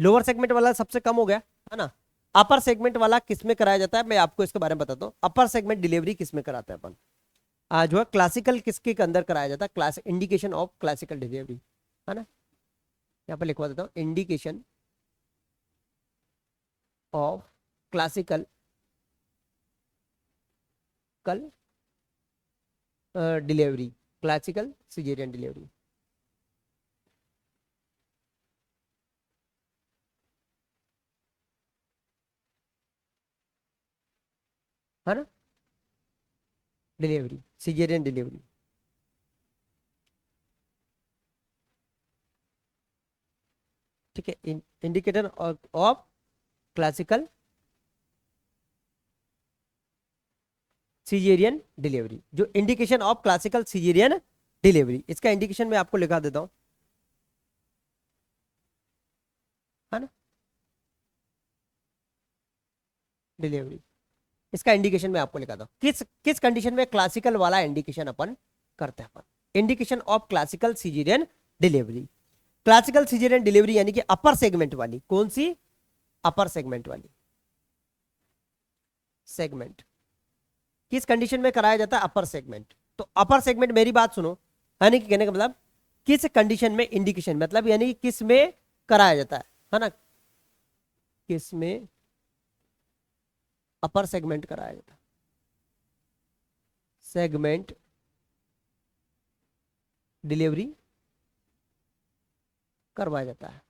लोअर सेगमेंट वाला सबसे कम हो गया है ना। अपर सेगमेंट वाला किस में कराया जाता है, मैं आपको इसके बारे में बताता हूँ। अपर सेगमेंट डिलीवरी किस में कराते हैं अपन? जो है क्लासिकल किसके के अंदर कराया जाता है? Class indication of classical delivery, है ना। यहाँ पर लिखवा देता हूँ, इंडिकेशन ऑफ क्लासिकल कल डिलीवरी, क्लासिकल सिजेरियन डिलीवरी। है ना, डिलीवरी सिजेरियन डिलीवरी। ठीक है, indicator of classical caesarean delivery, जो indication of classical caesarean delivery, इसका इंडिकेशन मैं आपको लिखा देता हूं, है ना, डिलीवरी। इसका इंडिकेशन मैं आपको लिखा था, किस किस कंडीशन में क्लासिकल वाला इंडिकेशन अपन करते हैं अपन? Indication of classical caesarean delivery. Classical caesarean delivery यानी कि अपर सेगमेंट वाली, कौन सी? अपर सेगमेंट वाली सेगमेंट किस कंडीशन में कराया जाता है? Upper segment. तो अपर सेगमेंट, मेरी बात सुनो, यानी कि कहने का मतलब किस कंडीशन में इंडिकेशन, मतलब यानी कि किस में कराया जाता है ना, किस में अपर सेगमेंट कराया जाता है? सेगमेंट डिलीवरी करवाया जाता है।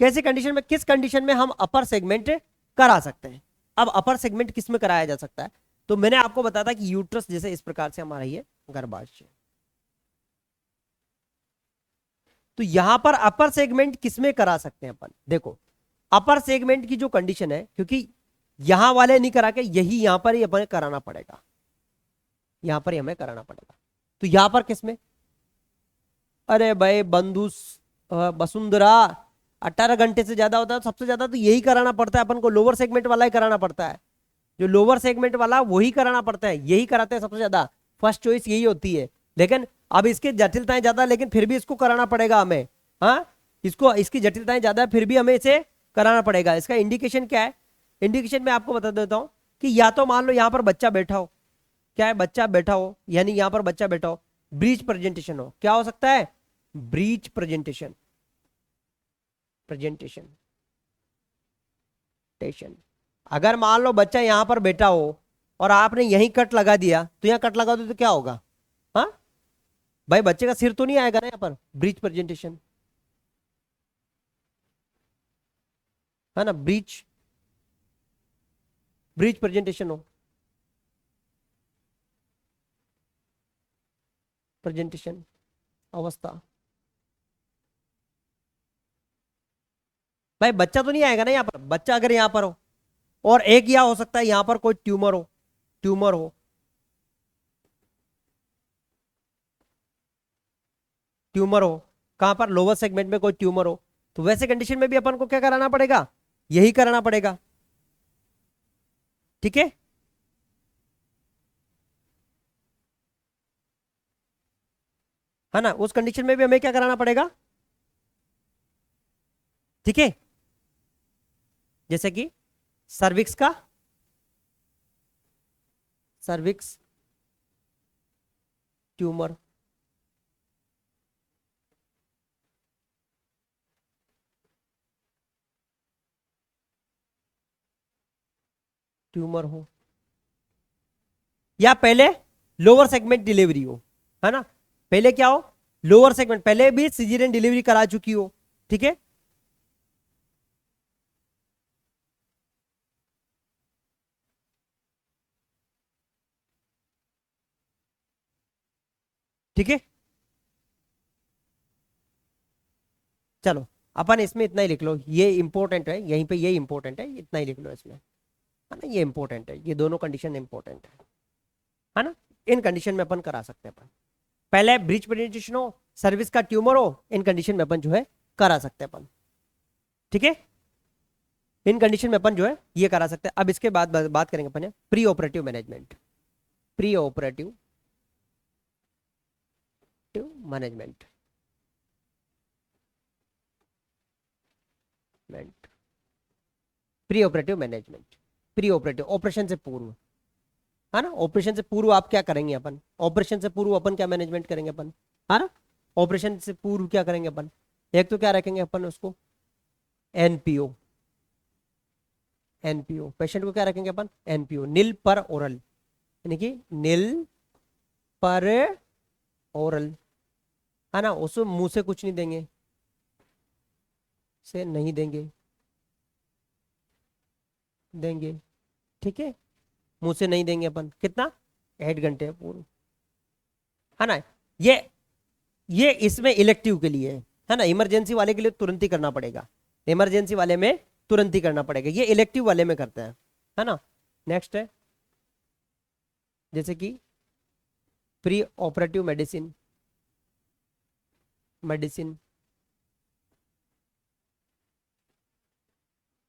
कैसे कंडीशन में, किस कंडीशन में हम अपर सेगमेंट करा सकते हैं? अब अपर सेगमेंट किस में कराया जा सकता है? तो मैंने आपको बताया था कि यूट्रस जैसे इस प्रकार से हमारा ये गर्भाशय, तो यहां पर अपर सेगमेंट किस में करा सकते हैं अपन? देखो, अपर सेगमेंट की जो कंडीशन है, क्योंकि यहां वाले नहीं करा के यही यहां पर ही हमें कराना पड़ेगा, यहां पर ही हमें कराना पड़ेगा। तो यहां पर किस में? अरे भाई बंधु वसुंधरा, 18 घंटे से ज्यादा होता है तो सबसे ज्यादा तो यही कराना पड़ता है अपन को, लोअर सेगमेंट वाला ही कराना पड़ता है। जो लोअर सेगमेंट वाला वही कराना पड़ता है, यही कराते हैं सबसे ज्यादा, फर्स्ट चॉइस यही होती है। लेकिन अब इसकी जटिलताएं ज्यादा है, लेकिन फिर भी इसको कराना पड़ेगा हमें। हाँ, इसको, इसकी जटिलताएं ज्यादा है फिर भी हमें इसे कराना पड़ेगा। इसका इंडिकेशन क्या है? इंडिकेशन में आपको बता देता हूं कि या तो मान लो यहां पर बच्चा बैठा हो, क्या है, बच्चा बैठा हो, यानी यहां पर बच्चा बैठा हो, ब्रीच प्रेजेंटेशन हो, क्या हो सकता है? Breech presentation, presentation station. अगर मान लो बच्चा यहां पर बैठा हो और आपने यहीं कट लगा दिया, तो यहां कट लगा दो तो क्या होगा? हाँ भाई, बच्चे का सिर तो नहीं आएगा ना यहाँ पर, ब्रीच प्रेजेंटेशन, है ना, ब्रीच, ब्रीच प्रेजेंटेशन हो, प्रेजेंटेशन अवस्था। भाई बच्चा तो नहीं आएगा ना यहाँ पर, बच्चा अगर यहाँ पर हो, और एक यह हो सकता है यहां पर कोई ट्यूमर हो, ट्यूमर हो, ट्यूमर हो, कहां पर? लोअर सेगमेंट में कोई ट्यूमर हो, तो वैसे कंडीशन में भी अपन को क्या कराना पड़ेगा? यही कराना पड़ेगा। ठीक है, है ना, उस कंडीशन में भी हमें क्या कराना पड़ेगा? ठीक है, जैसे कि सर्विक्स का, सर्विक्स ट्यूमर, ट्यूमर हो, या पहले लोअर सेगमेंट डिलीवरी हो, है ना, पहले क्या हो? लोअर सेगमेंट, पहले भी सिजेरियन डिलीवरी करा चुकी हो। ठीक है, ठीक है, चलो अपन इसमें इतना ही लिख लो, ये इंपॉर्टेंट है, यहीं पे ये इंपॉर्टेंट है, इतना ही लिख लो इसमें, है ना, ये इंपॉर्टेंट है, ये दोनों कंडीशन इंपॉर्टेंट है ना। इन कंडीशन में अपन करा सकते हैं अपन, पहले ब्रीच प्रेजेंटेशन हो, सर्विस का ट्यूमर हो, इन कंडीशन में अपन जो है करा सकते हैं अपन, ठीक है। इन कंडीशन में अपन जो है ये करा सकते हैं। अब इसके बाद बात करेंगे अपन pre operative management. Pre operative management pre operative management, pre operative operation से पूर्व, है ना। ऑपरेशन से पूर्व आप क्या करेंगे अपन, ऑपरेशन से पूर्व अपन क्या मैनेजमेंट करेंगे अपन, है ना। ऑपरेशन से पूर्व क्या करेंगे अपन, एक तो क्या रखेंगे अपन उसको एनपीओ, एनपीओ पेशेंट को क्या रखेंगे अपन एनपीओ, नील पर ओरल, यानी कि नील पर ओरल, है ना। उसको मुंह से कुछ नहीं देंगे, से नहीं देंगे, देंगे, ठीक है। मुंह से नहीं देंगे अपन, कितना 8 घंटे पूर्व, है ना। ये इसमें इलेक्टिव के लिए है ना। इमरजेंसी वाले के लिए तुरंत ही करना पड़ेगा, इमरजेंसी वाले में तुरंत ही करना पड़ेगा, ये इलेक्टिव वाले में करते हैं, है ना। नेक्स्ट है जैसे कि प्री ऑपरेटिव मेडिसिन, मेडिसिन,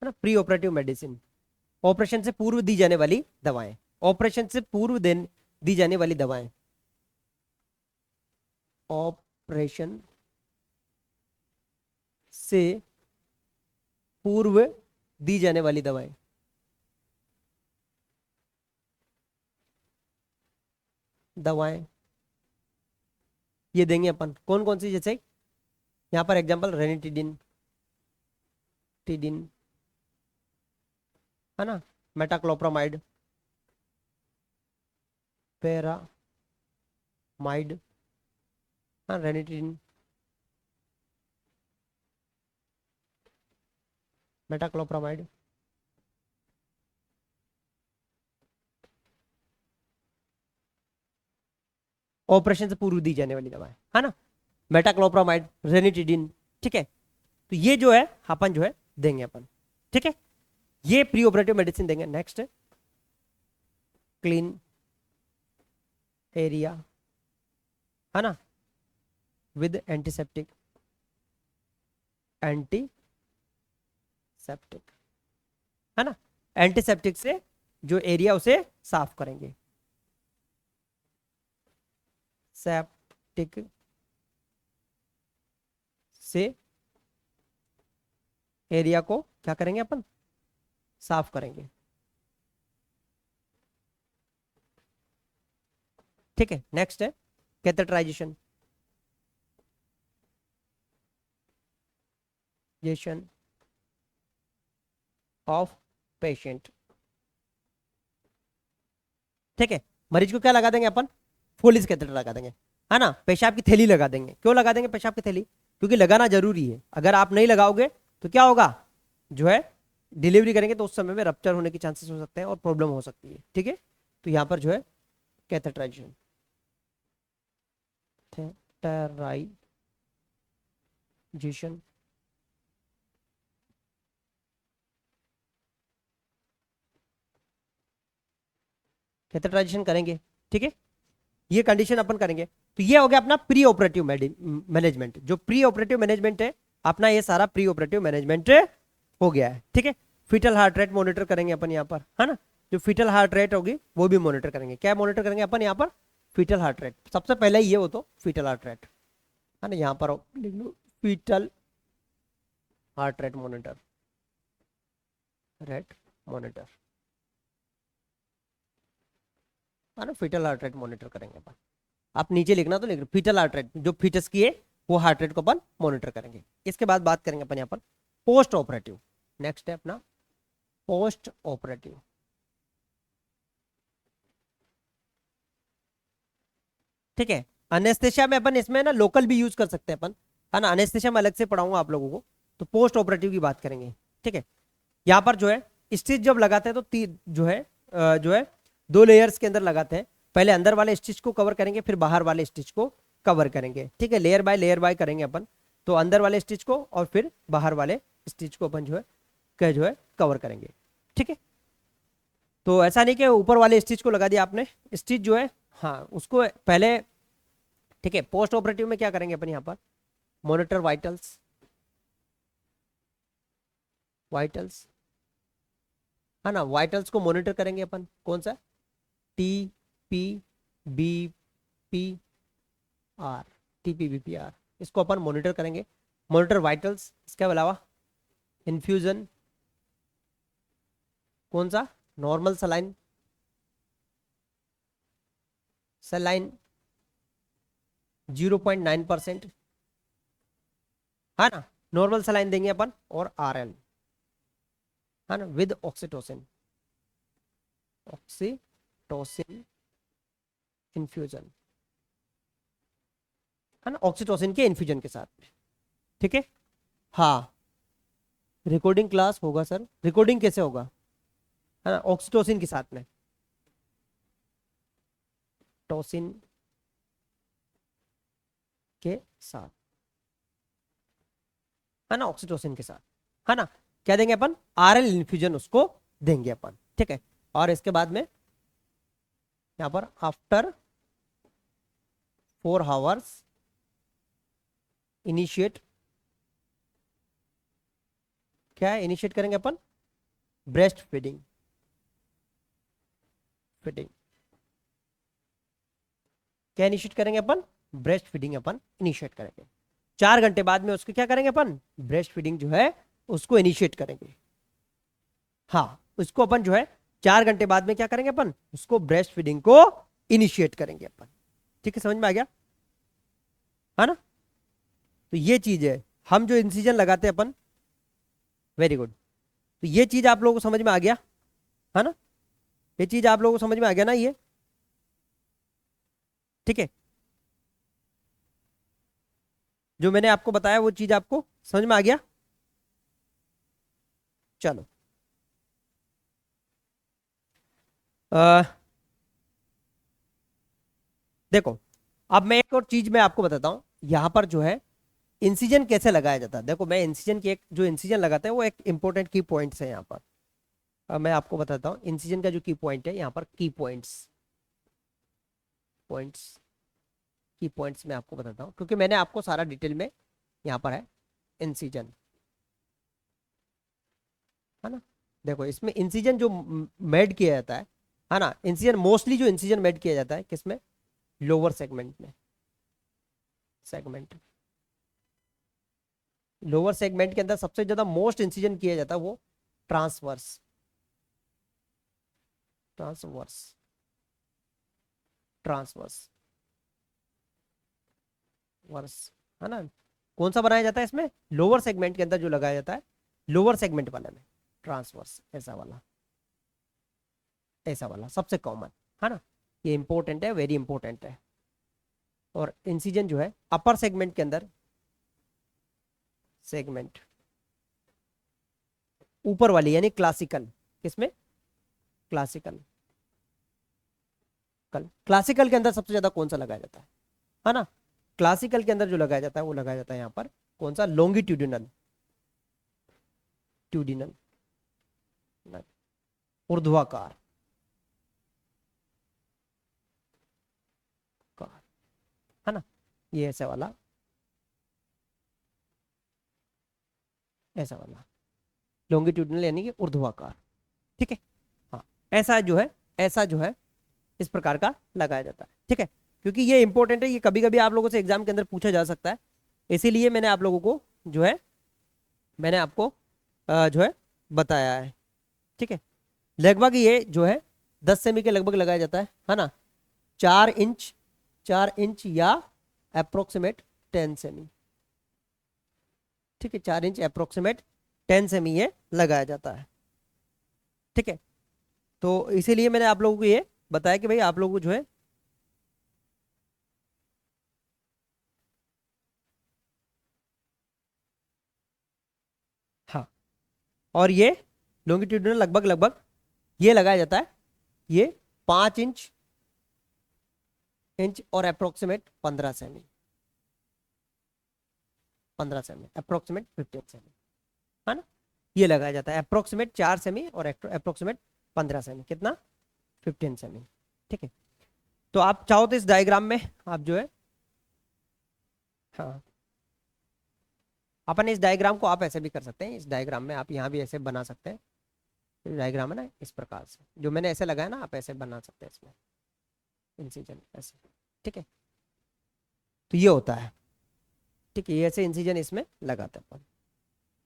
है ना। प्री ऑपरेटिव मेडिसिन, ऑपरेशन से पूर्व दी जाने वाली दवाएं, ऑपरेशन से पूर्व दी जाने वाली दवाएं, ऑपरेशन से पूर्व दी जाने वाली दवाएं, दवाएं ये देंगे अपन, कौन कौन सी, जैसे यहां पर एग्जांपल रेनिटिडिन, टिडिन, है ना, मेटाक्लोप्रामाइड, पैरामाइड, हाँ रेनिटिडिन, मेटाक्लोप्रामाइड, ऑपरेशन से पूर्व दी जाने वाली दवाएं, है ना, मेटाक्लोप्रामाइड, रेनिटिडिन, ठीक है। तो ये जो है अपन जो है देंगे अपन, ठीक है। ये प्री ऑपरेटिव मेडिसिन देंगे। नेक्स्ट क्लीन एरिया, है ना, विद एंटीसेप्टिक, एंटीसेप्टिक, है ना। एंटीसेप्टिक से जो एरिया उसे साफ करेंगे, सेप्टिक से एरिया को क्या करेंगे अपन साफ करेंगे, ठीक है। नेक्स्ट है कैथेटराइजेशन, ऑफ पेशेंट, ठीक है। मरीज को क्या लगा देंगे अपन फोलिस कैथेटर लगा देंगे, है ना। पेशाब की थैली लगा देंगे, क्यों लगा देंगे पेशाब की थैली, क्योंकि लगाना जरूरी है। अगर आप नहीं लगाओगे तो क्या होगा, जो है डिलीवरी करेंगे तो उस समय में रप्चर होने के चांसेस हो सकते हैं और प्रॉब्लम हो सकती है, ठीक है। तो यहां पर जो है कैथेटराइजेशन, कैथेटराइजेशन, कैथेटराइजेशन करेंगे, ठीक है। ये कंडीशन अपन करेंगे। तो ये हो गया अपना प्री ऑपरेटिव मैनेजमेंट। जो प्री ऑपरेटिव मैनेजमेंट है अपना, ये सारा प्री ऑपरेटिव मैनेजमेंट हो गया है, ठीक है। फीटल हार्ट रेट मॉनिटर करेंगे अपन यहाँ पर, है ना। जो फीटल हार्ट रेट होगी वो भी मॉनिटर करेंगे। क्या मॉनिटर करेंगे अपन यहाँ पर, फीटल हार्ट रेट सबसे पहले ये हो तो फीटल हार्ट रेट, है ना। यहाँ पर लिख लो fetal heart rate monitor, rate monitor, है ना। फीटल हार्ट रेट मॉनिटर करेंगे अपन। आप नीचे लिखना तो लिख फीटल हार्ट रेट, जो फीटस की है वो हार्ट रेट को अपन मॉनिटर करेंगे। इसके बाद बात करेंगे अपन यहाँ पर पोस्ट ऑपरेटिव। नेक्स्ट है अपना पोस्ट ऑपरेटिव, ठीक है। अनेस्थेशिया में अपन इसमें ना लोकल भी यूज कर सकते हैं अपन, है ना। अनेस्थेशिया में अलग से पढ़ाऊंगा आप लोगों को। तो पोस्ट ऑपरेटिव की बात करेंगे, ठीक है। यहाँ पर जो है स्टिच जब लगाते हैं तो जो है 2 लेयर्स के अंदर लगाते हैं। पहले अंदर वाले स्टिच को कवर करेंगे, फिर बाहर वाले स्टिच को कवर करेंगे, ठीक है। लेयर बाय करेंगे अपन। तो अंदर वाले स्टिच को और फिर बाहर वाले स्टिच को अपन जो है कवर करेंगे, ठीक है। तो ऐसा नहीं कि ऊपर वाले स्टिच को लगा दिया आपने, स्टिच जो है हाँ उसको पहले, ठीक है। पोस्ट ऑपरेटिव में क्या करेंगे अपन यहाँ पर मॉनिटर वाइटल्स, वाइटल्स, है ना, वाइटल्स को मॉनिटर करेंगे अपन, कौन सा, T P B P R, T P B P R, इसको अपन मॉनिटर करेंगे, मॉनिटर वाइटल्स। इसके अलावा इन्फ्यूजन, कौन सा, नॉर्मल सलाइन, सलाइन 0.9%, है ना, नॉर्मल सलाइन देंगे अपन, और आर एल, है ना, विद ऑक्सीटोसिन, ऑक्सीटोसिन इन्फ्यूजन, है ना, ऑक्सीटोसिन के इन्फ्यूजन के साथ में। ठीक है, हाँ, रिकॉर्डिंग क्लास होगा सर, रिकॉर्डिंग कैसे होगा, है ना, ऑक्सीटोसिन के साथ में, टोसिन के साथ, है ना, ऑक्सीटोसिन के साथ, है ना, क्या देंगे अपन, आरएल इन्फ्यूजन उसको देंगे अपन। ठीक है, और इसके बाद में यहां पर आफ्टर 4 आवर्स इनिशिएट, क्या है, इनिशिएट करेंगे अपन ब्रेस्ट फीडिंग, फीडिंग, क्या इनिशिएट करेंगे अपन, ब्रेस्ट फीडिंग अपन इनिशिएट करेंगे। 4 घंटे बाद में उसको क्या करेंगे अपन, ब्रेस्ट फीडिंग जो है उसको इनिशिएट करेंगे। हाँ, उसको अपन जो है 4 घंटे बाद में क्या करेंगे अपन, उसको ब्रेस्ट फीडिंग को इनिशिएट करेंगे अपन। ठीक है, समझ में आ गया, है ना। तो ये चीज है, हम जो इंसिजन लगाते हैं अपन, वेरी गुड, तो ये चीज आप लोगों को समझ में आ गया, है ना, ये चीज आप लोगों को समझ में आ गया ना ये। ठीक है, जो मैंने आपको बताया वो चीज आपको समझ में आ गया। चलो, आ, देखो, अब मैं एक और चीज मैं आपको बताता हूं, यहां पर जो है इंसिजन कैसे लगाया जाता है। देखो, मैं इंसिजन की एक, जो इंसिजन लगाते हैं वो एक इंपॉर्टेंट की पॉइंट्स है यहाँ पर। अब मैं आपको बताता हूँ इंसिजन का जो की पॉइंट है, यहाँ पर की पॉइंट्स, पॉइंट्स, की पॉइंट्स मैं आपको बताता हूँ, क्योंकि मैंने आपको सारा डिटेल में यहाँ पर है इंसिजन, है ना। देखो, इसमें इंसिजन जो मेड किया जाता है ना, इंसिजन मोस्टली जो इंसिजन मेड किया जाता है किसमें, लोअर सेगमेंट में, सेगमेंट, लोअर सेगमेंट के अंदर सबसे ज्यादा मोस्ट इंसिजन किया जाता है वो ट्रांसवर्स, ट्रांसवर्स, ट्रांसवर्स वर्स, है ना। कौन सा बनाया जाता है इसमें, लोअर सेगमेंट के अंदर जो लगाया जाता है, लोअर सेगमेंट वाले में ट्रांसवर्स, ऐसा वाला, ऐसा वाला सबसे कॉमन, है ना। ये इंपॉर्टेंट है, वेरी इंपॉर्टेंट है। और इंसिजन जो है अपर सेगमेंट के अंदर, सेगमेंट ऊपर वाली यानी क्लासिकल, किसमें, क्लासिकल, क्लासिकल के अंदर सबसे ज्यादा कौन सा लगाया जाता है ना, क्लासिकल के अंदर जो लगाया जाता है वो लगाया जाता है यहाँ पर कौन सा, लॉन्गिट्यूडिनल, ट्यूडिनल, ऊर्ध्वाकार, है ना, ये ऐसा वाला, ऐसा वाला लॉन्गिट्यूडिनल यानी कि ऊर्ध्वाकार। ठीक है, हाँ, ऐसा जो है, ऐसा जो है इस प्रकार का लगाया जाता है। ठीक है, क्योंकि ये इंपॉर्टेंट है, ये कभी कभी आप लोगों से एग्जाम के अंदर पूछा जा सकता है, इसीलिए मैंने आप लोगों को जो है, मैंने आपको जो है बताया है। ठीक है, लगभग ये जो है 10 सेमी के लगभग लगाया जाता है ना, 4 इंच, 4 इंच या अप्रोक्सीमेट 10 सेमी। ठीक है, 4 इंच अप्रोक्सीमेट 10 सेमी ये लगाया जाता है। ठीक है, तो इसीलिए मैंने आप लोगों को ये बताया कि भाई आप लोगों को जो है, हाँ, और ये लॉन्गिट्यूडिनल लगभग लगभग ये लगाया जाता है, ये 5 इंच, इंच और approximate 15 semi, 15 semi approximate 15 semi, है ना, ये लगाया जाता है अप्रोक्सीमेट 4 सेमी और अप्रोक्सीमेट 15 सेमी, कितना, 15 सेमी। ठीक है, तो आप चाहो तो इस डायग्राम में आप जो है, हाँ, अपन इस डायग्राम को आप ऐसे भी कर सकते हैं, इस डायग्राम में आप यहाँ भी ऐसे बना सकते हैं, डायग्राम है ना इस प्रकार से जो मैंने ऐसे लगाया ना, आप ऐसे बना सकते हैं इसमें इंसिजन ऐसे, ठीक है। तो ये होता है, ठीक है, ये ऐसे इंसिजन इसमें लगाते हैं अपन,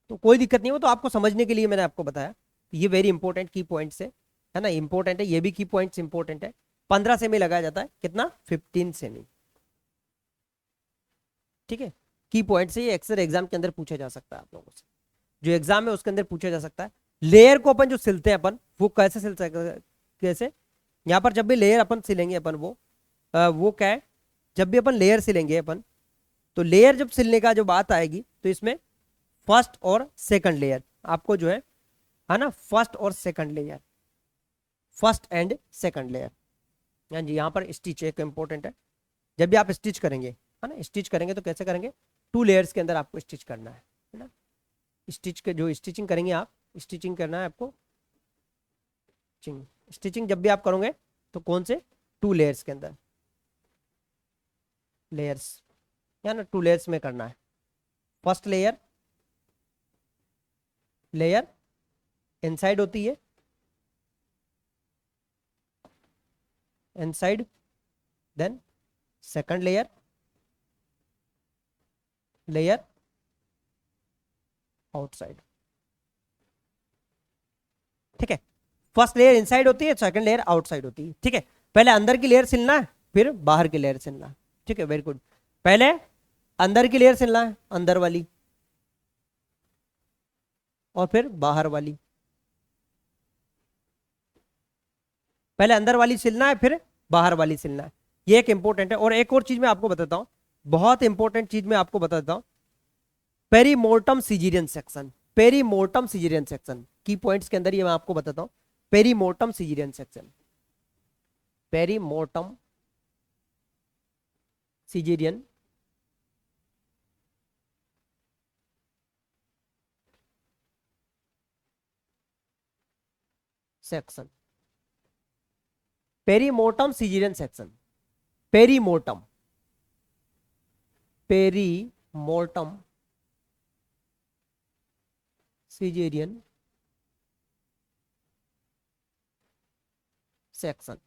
तो कोई दिक्कत नहीं हो। तो आपको समझने के लिए मैंने आपको बताया, ये वेरी इंपॉर्टेंट की पॉइंट्स है ना, इंपॉर्टेंट है, ये भी की पॉइंट्स इंपॉर्टेंट है। 15 सेमी लगाया जाता है, कितना 15 सेमी, ठीक है। की पॉइंट से ये अक्सर एग्जाम के अंदर पूछा जा सकता है आप लोगों से, जो एग्जाम है उसके अंदर पूछा जा सकता है। लेयर को अपन जो सिलते हैं अपन, वो कैसे सिल सकते, कैसे, यहाँ पर जब भी लेयर अपन सिलेंगे अपन, वो क्या है, जब भी अपन लेयर सिलेंगे अपन, तो लेयर जब सिलने का जो बात आएगी, तो इसमें फर्स्ट और सेकंड लेयर आपको जो है ना, फर्स्ट और second layer, first and second layer, हाँ जी। यहाँ पर स्टिच एक इंपॉर्टेंट है, जब भी आप स्टिच करेंगे, है ना, स्टिच करेंगे तो कैसे करेंगे, 2 लेयर्स के अंदर आपको स्टिच करना है ना। स्टिच के जो स्टिचिंग करेंगे आप, स्टिचिंग करना है आपको, स्टिचिंग जब भी आप करोगे तो कौन से 2 लेयर्स के अंदर, लेयर्स, या ना 2 लेयर्स में करना है। फर्स्ट लेयर, लेयर इनसाइड होती है, inside, then second layer, layer outside, ठीक है। फर्स्ट लेयर इनसाइड होती है, सेकंड लेयर आउटसाइड होती है, ठीक है। पहले अंदर की लेयर सिलना है, फिर बाहर की लेयर सिलना है, ठीक है, वेरी गुड। पहले अंदर की लेयर सिलना है, अंदर वाली, और फिर बाहर वाली, पहले अंदर वाली सिलना है, फिर बाहर वाली सिलना है, ये एक इंपॉर्टेंट है। और एक और चीज मैं आपको बताता हूं, बहुत इंपॉर्टेंट चीज मैं आपको बताता हूं, perimortem caesarean section, perimortem caesarean section की पॉइंट्स के अंदर ये मैं आपको बताता हूं, perimortem caesarean section, perimortem caesarean section, perimortem caesarean section, perimortem, perimortem caesarean section,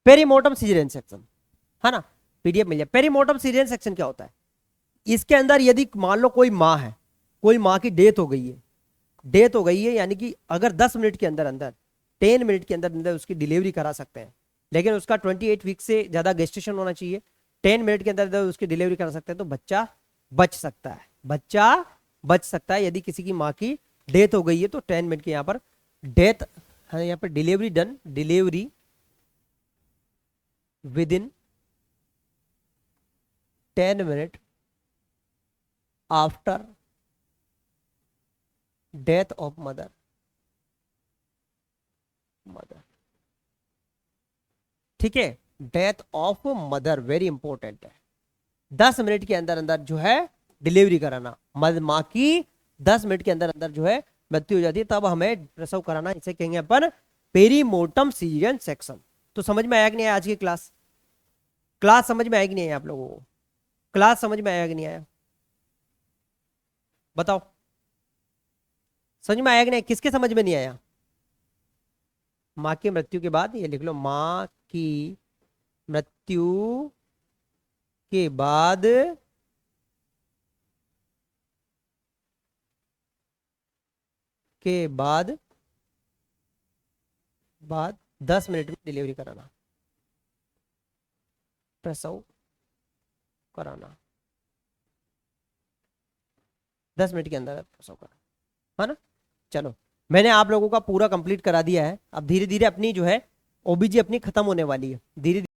perimortem caesarean section, है ना, पीडीएफ मिल जाए। पेरीमोर्टम सिजेरियन सेक्शन क्या होता है, इसके अंदर यदि मान लो कोई माँ है, कोई माँ की डेथ हो गई है, डेथ हो गई है, यानी कि अगर 10 मिनट के अंदर अंदर, 10 मिनट के अंदर अंदर उसकी डिलीवरी करा सकते हैं, लेकिन उसका 28 वीक से ज्यादा गेस्टेशन होना चाहिए, 10 मिनट के अंदर अंदर उसकी डिलीवरी करा सकते हैं, तो बच्चा बच सकता है, बच्चा बच सकता है। यदि किसी की माँ की डेथ हो गई है तो 10 मिनट के यहाँ पर डेथ, यहाँ पर delivery done, delivery with in 10 minute after death of mother, mother, ठीक है, death of mother very important है। 10 मिनट के अंदर अंदर जो है डिलीवरी कराना, माँ की 10 मिनट के अंदर अंदर जो है मृत्यु हो जाती है, तब हमें प्रसव कराना, इसे कहेंगे अपन पेरीमोर्टम सिजेरियन सेक्शन। तो समझ में आया कि नहीं आया आज की क्लास, क्लास समझ में आया कि नहीं आया आप लोगों को, क्लास समझ में आया कि नहीं आया, बताओ, समझ में आया कि नहीं, किसके समझ में नहीं आया। माँ की मृत्यु के बाद, ये लिख लो, माँ की मृत्यु के बाद के बाद बाद 10 मिनट में डिलीवरी कराना, प्रसव कराना, 10 मिनट के अंदर प्रसव कराना, है ना। चलो, मैंने आप लोगों का पूरा कंप्लीट करा दिया है। अब धीरे धीरे अपनी जो है ओबीजी अपनी खत्म होने वाली है, धीरे